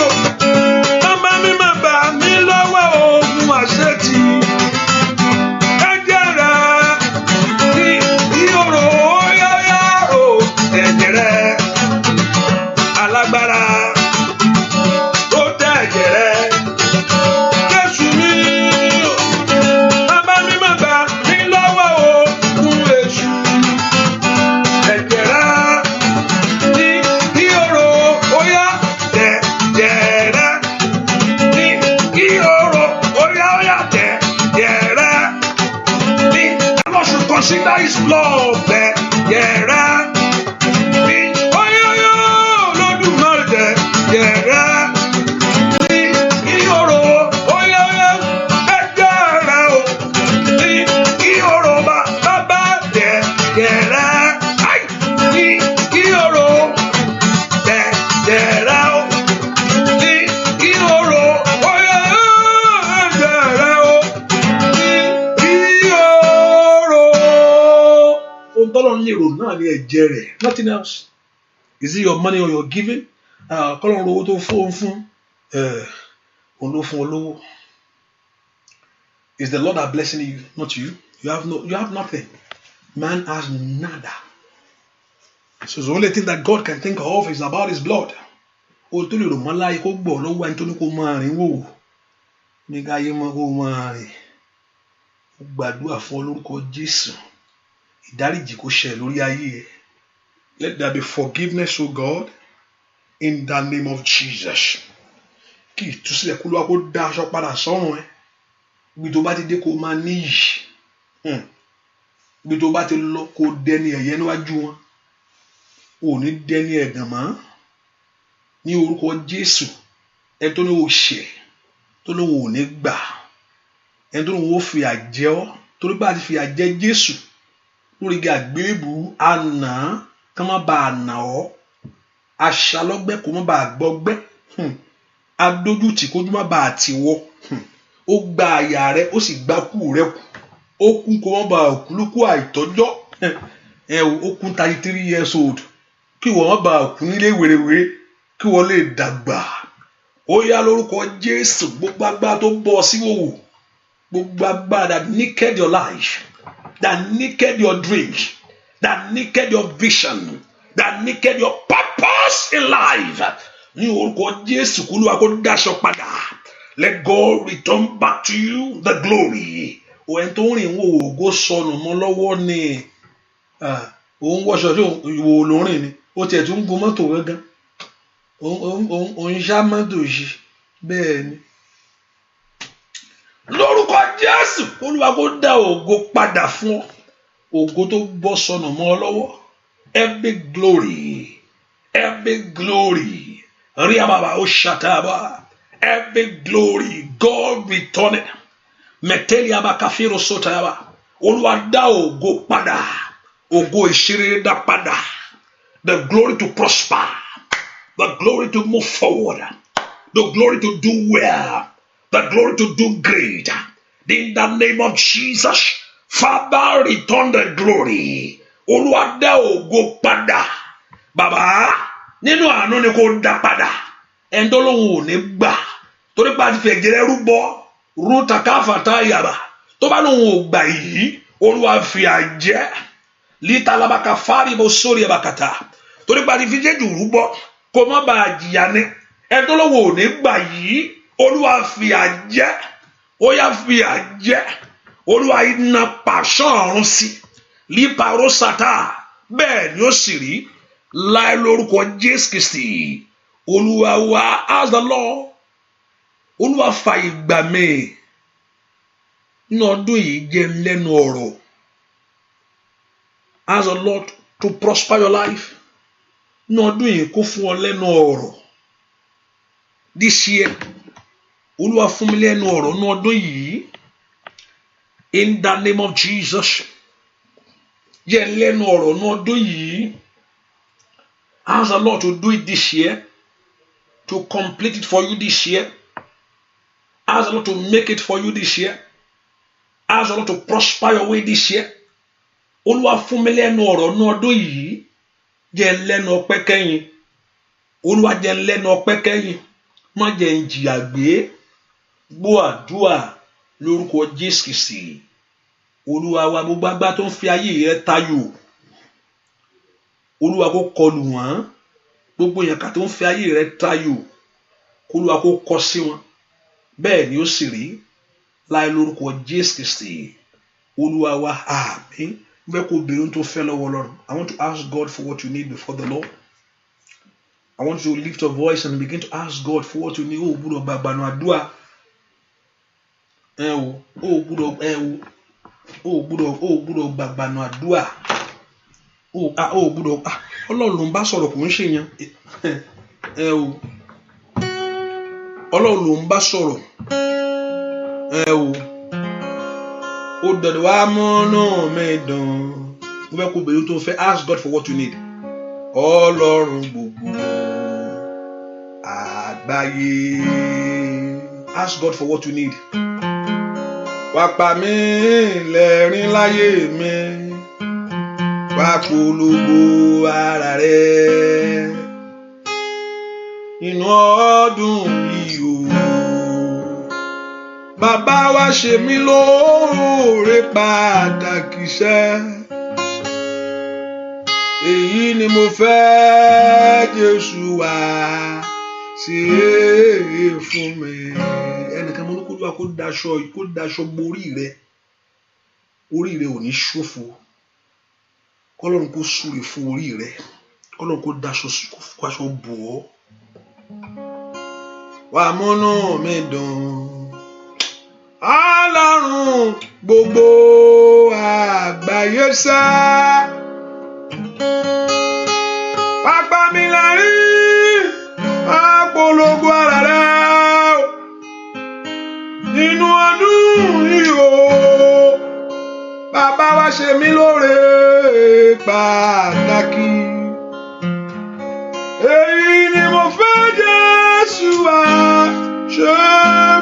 o. Bàbá mi má gbà mí lọ́wọ́ ogun àṣetì. Tẹ̀jẹ̀ rẹ ní ìhòòrò, bóyá ró tẹ̀jẹ̀ rẹ. Alágbára ró tẹ̀jẹ̀ rẹ. Jésù mi o. Bàbá mi má gbà mí lọ́wọ́ ogun èṣù. Tẹ̀jẹ̀ rẹ ní ìhòòrò, bóyá tẹ̀jẹ̀ rẹ ní ìhòòrò, bóyá tẹ̀jẹ̀ rẹ ní. The Lord should consider his blood. Tẹ̀jẹ̀ rẹ ní Olódùmarè. Tẹ̀jẹ̀ rẹ ní ìhòòrò, bóyá tẹ̀jẹ̀ rẹ o ní ìhòòrò. Bàbá tẹ̀jẹ̀ rẹ ní ìhòòrò. Tẹ̀jẹ̀ rẹ o ní ìhòòrò, bóyá tẹ̀jẹ̀ rẹ o ní ìhòòrò. Ohun tọ́lọ́ ní èrò náà ní ẹ̀jẹ̀ rẹ̀, nothing else. Is it your money or your giving? Kọ́lọ́run owó tó fún òun ló fún olówó. Is the Lord that blessing you, not you? You have nothing. Man has nada. So the only thing that God can think of is about his blood. o tó lè rò mọ́ láyé kó gbọ́ lọ́wọ́ ẹni tó ní kó máa rìn wò ní káyé mọ́ kó máa rìn. Mo gbàdúrà fún ọ lórúkọ Jésù, ìdáríjì kó ṣẹ lórí ayé ẹ. Let there be forgiveness, O God, in the name of Jesus. Kí ìtúsílẹ̀ kó lọ́wọ́ kó dá aṣọ padà sọ́run ẹ. Ibi tó bá ti dé kó máa níyì. Ibi tó bá ti lọ kó dẹni ẹ̀yẹ níwájú wọn. Ò ní dẹni ẹ̀gàn mọ́. Ní orúkọ Jésù, ẹ tó ní o ṣẹ̀, tó ní o ò ní gbà. Ẹ tó ní o fi àjẹ́ ọ́, torí bá ti fi àjẹ́ Jésù lórí igi àgbélébùú àná kán má bàa nà ọ́. Aṣalọ́gbẹ́ kó má bàa gbọ́gbẹ́. Adójútì kójú má bàa tì wọ́. Ó gba àyà rẹ, ó sì gba kú rẹ kù. Ó kú kó má bàa kú lókù àìtọ́jọ́. Ó kú 33 years old. Kí wọ́n má bàa kú nílé wèrèwèrè, kí wọ́n lè dàgbà. Ó yá lórúkọ Jésù, gbogbo agbára tó bọ́ sí wòwò, gbogbo agbára that naked your life, that naked your dreams, that naked your vision, that naked your purpose in life. Ní orúkọ Jésù, kó Olúwa kó dáṣọ padà. Let God return back to you the glory. Ẹni tó ń rìn wò ògo sọnù mọ́ lọ́wọ́ ni. Òun wọṣọ tí ìwò olórin ni. Ó tiẹ̀ tún ń gun mọ́tò gángan. Òun ṣá mọ́tò yìí. Bẹ́ẹ̀ ni. Lórúkọ Jésù, Olúwa kó dá ògo padà fún ọ. Ògo tó bọ́ sọnù mọ́ ọ lọ́wọ́. Every glory. Every glory. Riababa o shataba. Every glory. God return it. Meteliaba kafiro sotaba. Olúwa dá ògo padà. Ògo ìṣeré dá padà. The glory to prosper. The glory to move forward. The glory to do well. The glory to do great. In the name of Jesus, Father, return the glory. Olúwa dá ògo padà. Bàbá, nínú àánú ni kò dá padà. Ẹni tó lóun ò ní gbà. Torí pé a ti fi ẹ̀jẹ̀ rẹ̀ rúbọ. Rúta káfàtà yàrá. Tó bá lóun ò gbà yìí, Olúwa fi àjẹ́. Lítà labaka fárí bó sórí ẹ̀bàkàtà. Torí pé a ti fi Jésù rúbọ. Kò má bàa jìyà ni. Ẹni tó lóun ò ní gbà yìí, Olúwa fi àjẹ́. Ó yá fi àjẹ́. Olúwa iná pàṣán ọ̀run sí. Líparó sátá. Bẹ́ẹ̀ ni ó sì rí. Láì lórúkọ Jésù Kristi. Olúwa wa, ask the Lord. Olúwa fàyè gbà mí. Nínú ọdún yìí jẹ́ lẹ́nu ọ̀rọ̀. Ask the Lord to prosper your life. Nínú ọdún yìí kó fún ọ lẹ́nu ọ̀rọ̀. This year, Olúwa fún mi lẹ́nu ọ̀rọ̀ nínú ọdún yìí. In the name of Jesus. Jẹ́ lẹ́nu ọ̀rọ̀ nínú ọdún yìí. Ask the Lord to do it this year. To complete it for you this year. Ask the Lord to make it for you this year. Ask the Lord to prosper your way this year. Olúwa fún mi lẹ́nu ọ̀rọ̀ nínú ọdún yìí. Jẹ́ lẹ́nu ọpẹ́ kẹ́yìn. Olúwa jẹ́ lẹ́nu ọpẹ́ kẹ́yìn. Má jẹ́ n jìyà gbé. Gbọ́ àdúrà lórúkọ Jésù Kristi. Olúwa wa, gbogbo agbára tó ń fi ayé rẹ tayò. Olúwa kó kọlù wọ́n. Gbogbo èèyàn kan tó ń fi ayé rẹ tayò. Olúwa kó kọ sí wọn. Bẹ́ẹ̀ ni ó sì rí. Láì lórúkọ Jésù Kristi. Olúwa wa, àmín. Bẹ́ẹ̀ kó bèrè ohun tó fẹ́ lọ́wọ́ Ọlọ́run. I want to ask God for what you need before the Lord. I want you to lift your voice and begin to ask God for what you need. Oh, gbọ́dọ̀ gbàgbànú àdúrà. Gbọ́dọ̀ gbàgbànú àdúrà. Gbọ́dọ̀ Ọlọ́run ló ń bá sọ̀rọ̀ kò ń ṣe yẹn. Ọlọ́run ló ń bá sọ̀rọ̀. Ó dọ̀dọ̀ wá múnú mi dùn. Mo fẹ́ kó bèrè tó fẹ́. Ask God for what you need. Ọlọ́run gbogbo àgbáyé. Ask God for what you need. Wá pa mí lẹ́rìn láyé mi. Wá polongo ara rẹ̀. Inú ọdún yìí o. Bàbá wa ṣe mí lóore pàtàkì ṣẹ́. Èyí ni mo fẹ́ Jésù wá ṣe fún mi. Ẹnìkan mo ní kó lóa kó daṣọ borí rẹ, orí rẹ ò ní ṣòfò. Kọ́lọ́run kó súre fún orí rẹ, kọ́lọ́run kó daṣọ bò ọ́. Wà á múnú mi dùn, Ọlọ́run gbogbo àgbáyé sá. Wá gbà mí lẹ́yìn, wá polongo ara rẹ nínú ọdún yìí o. Bàbá wa ṣe mí lóore pàtàkì. Èyí ni mo fẹ́ Jésù wá ṣe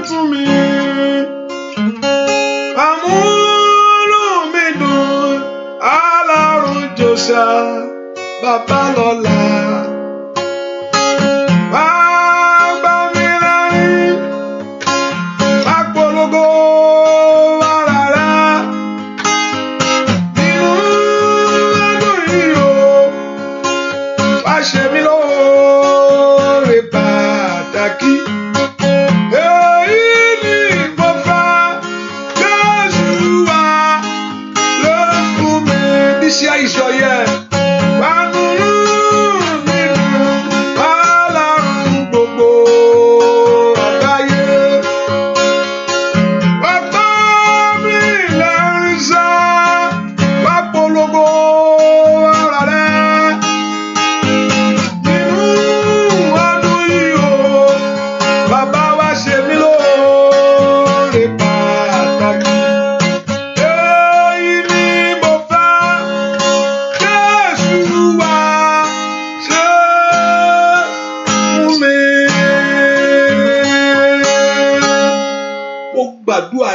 fún mi. Àmúnú mi dùn, Ọlọ́run Jósà bàbá lọ́la. Wá gbà mí lẹ́yìn, wá polongo ara rẹ nínú ọdún yìí o. Wá ṣe mí lóore pàtàkì. This year is your year.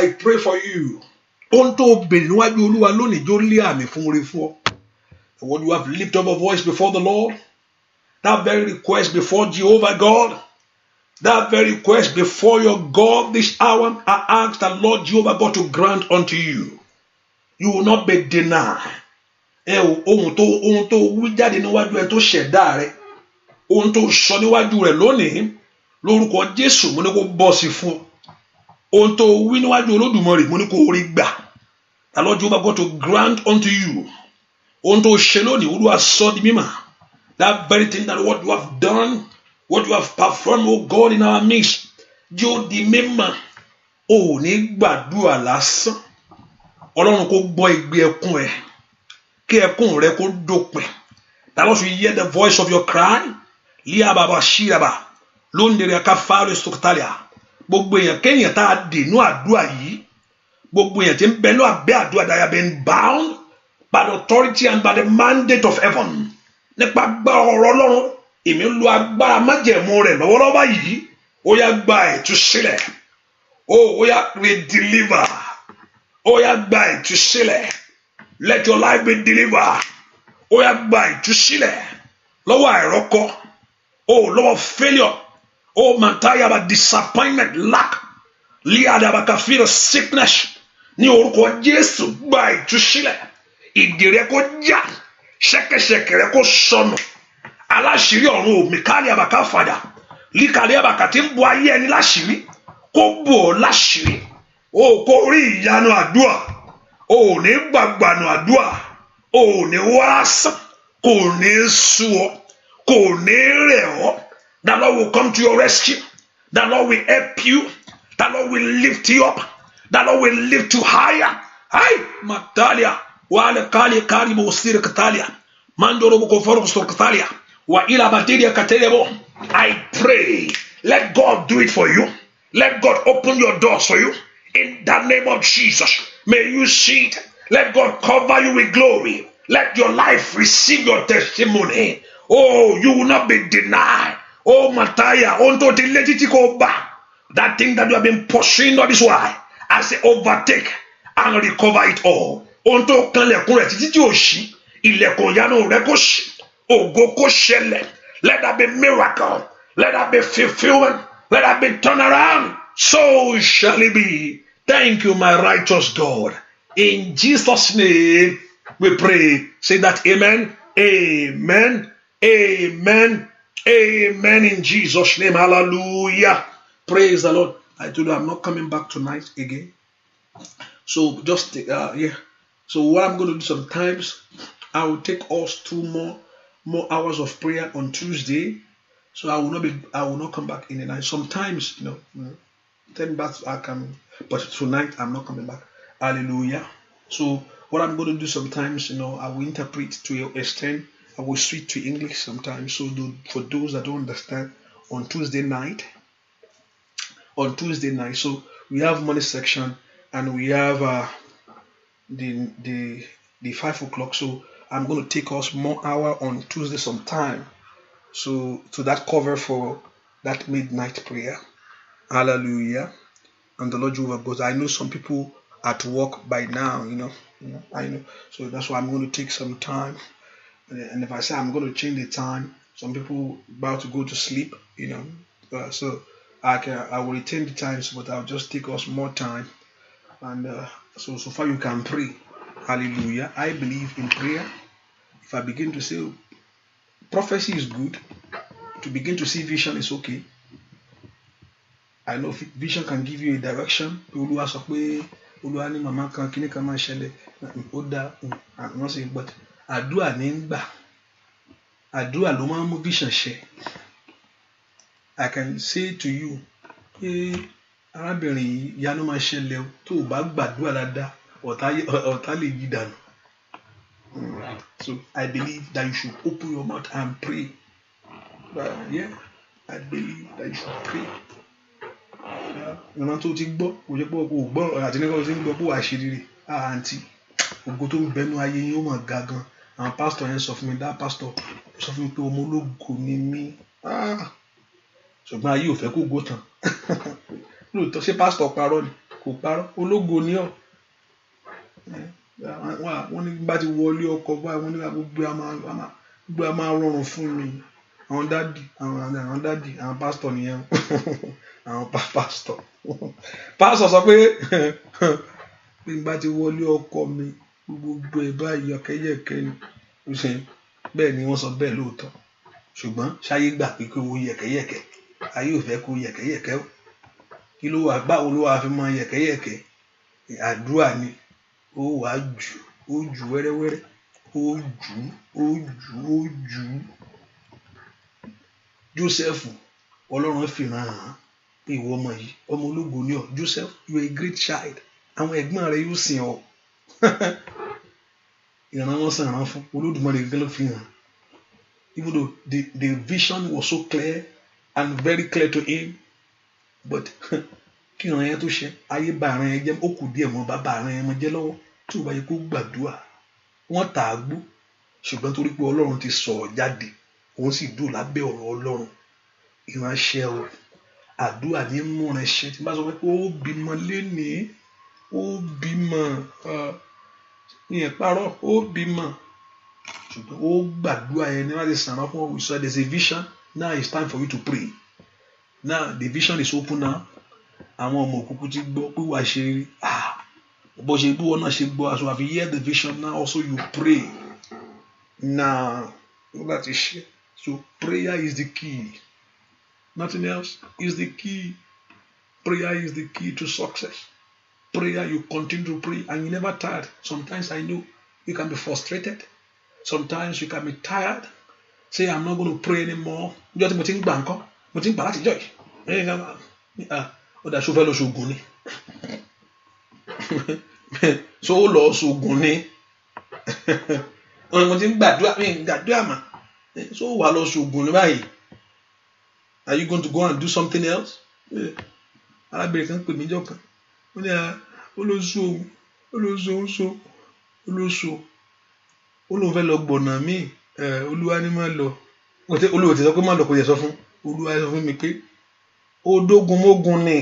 I pray for you. Ohun tó bèrè níwájú Olúwa lónìí jó lé àmì fún oore fún ọ. When you have lifted up a voice before the Lord, that very request before Jehovah God, that very request before your God this hour, I ask the Lord Jehovah God to grant unto you. You will not be denied. Ohun tó wí jáde níwájú ẹ tó ṣẹ̀dá rẹ, ohun tó sọ níwájú rẹ lónìí, lórúkọ Jésù mo ní kó bọ́ sí fún. Ohun tó wí níwájú Olódùmarè mo ní kó rí gbà. The Lord Jehovah God to grant unto you. Ohun tó ṣe lónìí Olúwa sọ di mímọ̀. That very thing that what you have done, what you have performed, oh God, in our midst, jó di mímọ̀. O ò ní gbàdúrà lásán. Ọlọ́run kó gbọ́ igbe ẹkún ẹ. Kí ẹkún rẹ kó dópin. That Lord should hear the voice of your cry. Lia baba shiraba. Lóńdèrè akáfáàlù sọ̀tàlíà. Gbogbo èèyàn kéèyàn tá a dènú àdúrà yìí, gbogbo èèyàn tí ń bẹ ní abẹ́ àdúrà that have been bound by the authority and by the mandate of heaven. Nípa agbára ọ̀rọ̀ Ọlọ́run, èmi ń lo agbára májẹ̀mú rẹ̀ lọ́wọ́lọ́wọ́ yìí. Ó yá gba ìtúsílẹ̀. Ó yá redeliver. Ó yá gba ìtúsílẹ̀. Let your life be delivered. Ó yá gba ìtúsílẹ̀ lọ́wọ́ àìrọ́kọ. Lọ́wọ́ failure. Mantaya about disappointment, lack. Liada bakafira sickness. Ní orúkọ Jésù gba ìtúsílẹ̀. Ìdè rẹ kó já. Ṣẹ̀kẹ̀ṣẹ̀kẹ̀ rẹ kó sọnù. Aláṣírí ọ̀run òmìkálí àbàkáfàdà. Líkàlí àbàkàtí ń bo ayé ẹni láṣírí. Kó bò ó láṣírí. Kó rí ìyanu àdúrà. Ní gbàgbànù àdúrà. Ní wàásàn. Kò ní sú ọ. Kò ní rẹ̀ ọ́. The Lord will come to your rescue. The Lord will help you. The Lord will lift you up. The Lord will lift you higher. Hi, Matalia. Wale kali kali musir katalia. Mandoro bukoforo katalia. Wa ila batiria katelebo. I pray. Let God do it for you. Let God open your doors for you. In the name of Jesus. May you see it. Let God cover you with glory. Let your life receive your testimony. You will not be denied. Mataya, onto the legitiko back. That thing that you have been pursuing all this while, I say overtake and recover it all. Onto kanlekun rẹ̀ títí tí ó ṣí, ilẹ̀kùn ìyanu rẹ̀ kó ṣí, ògo kó ṣẹlẹ̀. Let that be miracle. Let that be fulfillment. Let that be turnaround. So shall it be. Thank you, my righteous God. In Jesus' name we pray. Say that amen, amen, amen, Amen in Jesus' name. Hallelujah. Praise the Lord. I told you I'm not coming back tonight again. So just yeah. So what I'm going to do sometimes, I will take us 2 more hours of prayer on Tuesday. So I will not come back in the night. Sometimes, 10 back I come, but tonight I'm not coming back. Hallelujah. So what I'm going to do sometimes, I will interpret to an extent. I will switch to English sometimes. So for those that don't understand, on Tuesday night, so we have money section and we have the 5 o'clock. So I'm going to take us more hour on Tuesday sometime. So that cover for that midnight prayer. Hallelujah. And the Lord Jehovah goes, I know some people at work by now, I know. So that's why I'm going to take some time. And if I say I'm going to change the time, some people about to go to sleep, so I will retain the times, but I'll just take us more time. And so far you can pray. Hallelujah. I believe in prayer. If I begin to say prophecy is good, to begin to see vision is okay. I know vision can give you a direction. Olúwa sọ pé Olúwa ní màmá kan kíní kan máa ṣẹlẹ̀. Ó dá àwọn ṣe but àdúrà ní ń gbà. Àdúrà ló máa ń mú vision ṣẹ. I can say to you, arábìnrin yìí ìyanu máa ṣẹlẹ̀ o tó o bá gbàdúrà dáadáa ọ̀tá lè yí dànù. So I believe that you should open your mouth and pray. Yeah, I believe that you should pray. Ìran tó ti gbọ́ kò jẹ́ pé o gbọ́ àti nígbà tó ti ń gbọ́ pé wàá ṣe rere àǹtí ògo tó ń bẹnu ayé yín ó mọ̀ ga gan. Àwọn pásítọ̀ yẹn sọ fún mi, dá pásítọ̀ sọ fún mi pé ọmọ ológo ni mí. Ṣùgbọ́n ayé ò fẹ́ kó gò tán. Lóòótọ́ ṣé pásítọ̀ parọ́ ni? Kò parọ́, ológo ni ọ́. Wọ́n ní bá ti wọlé ọkọ̀ báyìí wọ́n ní gbogbo a máa rọrùn fún mi. Àwọn dádì àwọn pásítọ̀ nìyẹn. Àwọn pásítọ̀ sọ pé bí n bá ti wọlé ọkọ mi gbogbo ẹ̀ báyìí yẹ̀kẹ́yẹ̀kẹ́ ni. Bẹ́ẹ̀ ni wọ́n sọ bẹ́ẹ̀ lóòótọ́. Ṣùgbọ́n ṣáyé gbà pé kí owó yẹ̀kẹ́yẹ̀kẹ́ ayé ò fẹ́ kó yẹ̀kẹ́yẹ̀kẹ́ o. Kí ló wà báwo ló wà fi mọ yẹ̀kẹ́yẹ̀kẹ́? Àdúrà ni ó wà jù wẹ́rẹ́wẹ́rẹ́ ó jù. Jósẹ́fù Ọlọ́run fi ràn án pé ìwọ ọmọ yìí ọmọ ológo ni ọ́. Joseph, you are a great child. Àwọn ẹ̀gbọ́n rẹ̀ yóò sìn ọ́. Ìran wọn sàn án fún Olódùmarè gẹ́gẹ́ ló fi hàn. Even though the vision was so clear and very clear to him, but kí ìran yẹn tó ṣe ayé bá ìran yẹn jẹ́ ó kù díẹ̀ mọ́ bàbá ìran yẹn mọ́ jẹ́ lọ́wọ́ tí ò bá yẹ kó gbàdúrà. Wọ́n tà á gbó ṣùgbọ́n torí pé Ọlọ́run ti sọ̀rọ̀ jáde òun sì dùn lábẹ́ ọ̀rọ̀ Ọlọ́run. Ìránṣẹ́ o àdúrà ní múra ṣe tí bá sọ pé ó bímọ lénìí ó bímọ ìyẹn parọ́ ó bímọ ṣùgbọ́n ó gbàdúrà yẹn ní wọ́n ti sàn án fún ọ. So there's a vision. Now it's time for you to pray. Now the vision is open now. Àwọn ọmọ òkùnkùn ti gbọ́ pé wàá ṣe rí bó ṣe bí wọn náà ṣe gbọ́. As you have heard the vision now also you pray. Now that is shit. So prayer is the key. Nothing else is the key. Prayer is the key to success. Prayer, you continue to pray and you never tired. Sometimes I know you can be frustrated. Sometimes you can be tired. Say, I'm not going to pray anymore. Mo ti ń gbà nǹkan. Mo ti ń gbà láti jọ́ yìí. Ó dà ṣó fẹ́ lọ ṣoògùn ni. So ó lọ ṣoògùn ni. Mo ti ń gbàdúrà mà. So wà lọ ṣoògùn ni báyìí. Are you going to go and do something else? Arábìnrin kan pè mí jọ́ kan. Ó ní olóṣù ó lóun fẹ́ lọ gbọ̀nà míì. Olúwa ní má lọ. Olúwa ti sọ pé má lọ kò yẹ sọ fún. Olúwa sọ fún mi pé odógun mógun ni.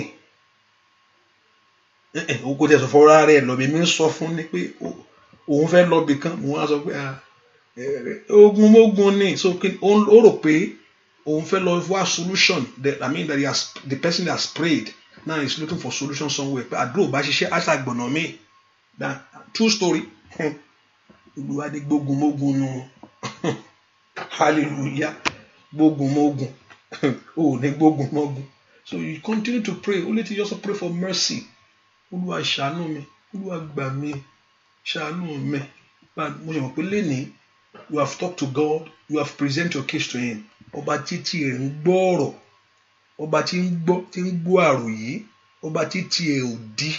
O kò tẹ̀ sọ fọ́ra rẹ̀ lọ bí mi ń sọ fún ni pé òun fẹ́ lọ bì kan. Mo wá sọ pé ogun mógun ni. So ó rò pé òun fẹ́ lọ wá solution. That the person that has prayed now is looking for solution somewhere. Pé àdúrà bá ṣiṣẹ́ àṣàgbọ̀nà mi. That true story. Olúwa ní gbógun mógun nù. Hallelujah. gbógun mọ́gun ò ní gbógun mọ́gun. So you continue to pray. Only to just pray for mercy. Olúwa ṣàánú mi, Olúwa gbà mí, ṣàánú mi. But mo mọ̀ pé lénìí, you have talked to God, you have presented your case to him. Ọba títí ẹ̀ ń gbọ́ ọ̀rọ̀, ọba tí ń gbọ́ àròyé, ọba títí ẹ̀ ò dí,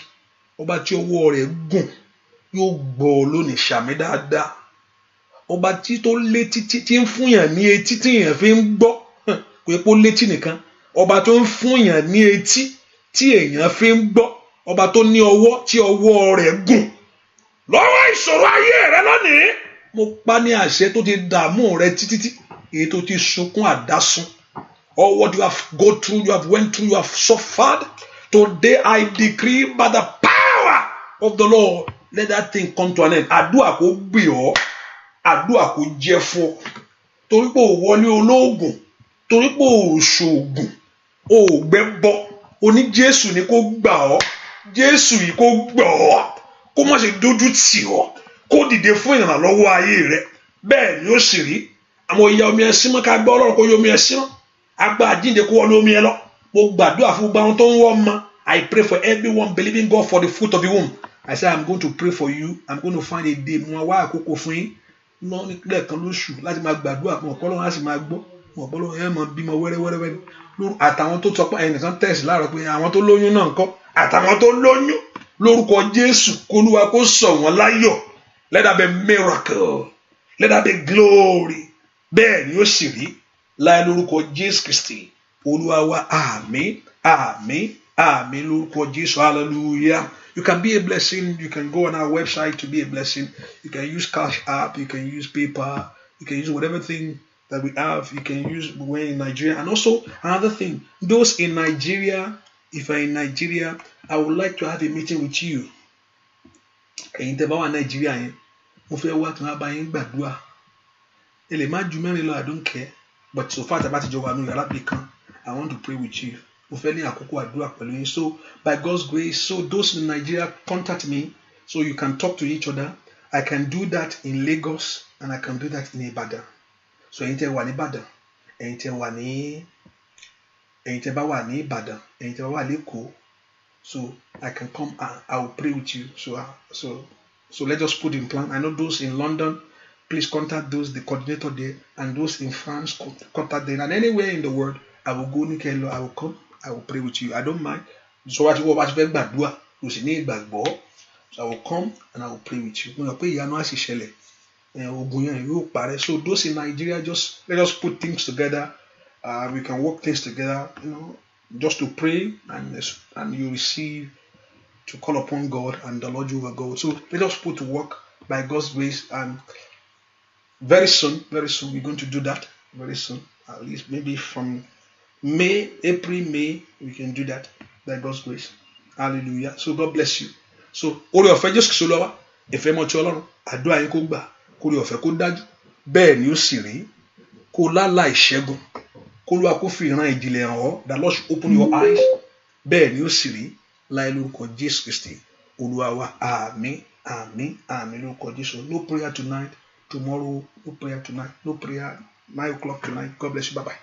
ọba tí ọwọ́ rẹ̀ gùn yóò gbọ́ lónìí ṣàmì dáadáa. Ọba tí tó létí tí ń fún yàn ní etí tí èèyàn fi ń gbọ́, kò yẹ kó létí nìkan. Ọba tó ń fún yàn ní etí tí èèyàn fi ń gbọ́, ọba tó ní ọwọ́ tí ọwọ́ rẹ̀ gùn. Lọ́wọ́ ìṣòro ayé rẹ lónìí, mo pa ní àṣẹ tó ti dààmú rẹ títí èyí tó ti sunkún àdásùn. All what you have gone through, you have went through, you have suffered. Today I decree by the power of the Lord, let that thing come to an end. Àdúrà kó gbè ọ́, àdúrà kó jẹ́ fún ọ. Torí pé ò wọlé olóògùn, torí pé ò ṣoògùn, ò gbẹ́bọ, oní Jésù ni kó gbà ọ́, Jésù yìí kó gbà ọ́, kó má ṣe dójú tì ọ́, kó dìde fún ìrànlọ́wọ́ ayé rẹ. Bẹ́ẹ̀ ni ó sì rí. Àwọn ìyá omi ẹsìn mọ́ ká gbọ́ Ọlọ́run kó yọ omi ẹsìn mọ́. Agbá àjíǹde kó wọnú omi ẹ lọ. Mo gbàdúrà fún gbogbo àwọn tó ń wọ́ ọmọ. I pray for everyone believing God for the fruit of the womb. I say I'm going to pray for you. I'm going to find a day. Mo wá àkókò fún yín. Lọ ní lẹ́ẹ̀kan lóṣù láti máa gbàdúrà fún ọ̀pọ̀lọpọ̀ láti máa gbọ́. Ọ̀pọ̀lọpọ̀ ẹ̀ máa bímọ wẹ́rẹ́wẹ́rẹ́. Àtàwọn tó sọ pé ẹnìkan tẹ̀sí láàárọ̀ pé àwọn tó lóyún náà ń kọ́. Àtàwọn tó lóyún lórúkọ Jésù k'Olúwa kó sọ̀ wọ́n láyọ̀. Let there be miracle. Let there be glory. Bẹ́ẹ̀ ni ó sì rí láì lórúkọ Jésù Kristi. Olúwa wa àmín, àmín, àmín lórúkọ Jésù. Hallelujah. You can be a blessing. You can go on our website to be a blessing. You can use Cash App. You can use PayPal. You can use whatever thing that we have. You can use when in Nigeria. And also another thing, those in Nigeria, if you're in Nigeria, I would like to have a meeting with you. Ẹ̀yin tẹ́ bá wà Nigeria yẹn, mo fẹ́ wá kí wọ́n bá yín gbàdúrà. Ẹ lè má ju mẹ́rin lọ, I don't care. But so far, tàbá ti jọ wà nínú yàrá bí kan, I want to pray with you. Mo fẹ́ ní àkókò àdúrà pẹ̀lú yín. So by God's grace, so those in Nigeria contact me so you can talk to each other. I can do that in Lagos and I can do that in Ibadan. So ẹ̀yin tẹ́ wà ní Ìbàdàn, ẹ̀yin tẹ́ bá wà ní Ìbàdàn, ẹ̀yin tẹ́ bá wà l'Ékòó, so I can come and I will pray with you. So let's just put in plan. I know those in London, please contact those, the coordinator there, and those in France, contact them. And anywhere in the world, I will go, Nikelo, I will come, I will pray with you. I don't mind. So I will come and I will pray with you. So those in Nigeria, let us put things together. We can work things together, just to pray and you receive to call upon God and the Lord Jehovah God. So let us put to work by God's grace, and very soon we're going to do that. Very soon, at least maybe from April, May, we can do that by God's grace. Hallelujah. So God bless you. So orí ọ̀fẹ́ Jésù Kristi Olúwa, ìfẹ́ mọ́ ti Ọlọ́run, àdúrà yín kó gbà, kórí ọ̀fẹ́ kó dájú, bẹ́ẹ̀ ni ó sì rí, kó lálàá ìṣẹ́gun, kó Olúwa kó fi ìran ìjìnlẹ̀ hàn ọ́, that Lord should open your eyes, bẹ́ẹ̀ ni ó sì rí, láì lórúkọ Jésù Kristi Olúwa wa. Àmín, àmín, àmín lórúkọ Jésù. No prayer tonight, tomorrow, no prayer tonight, no prayer 9 o'clock tonight. God bless you. Bye bye.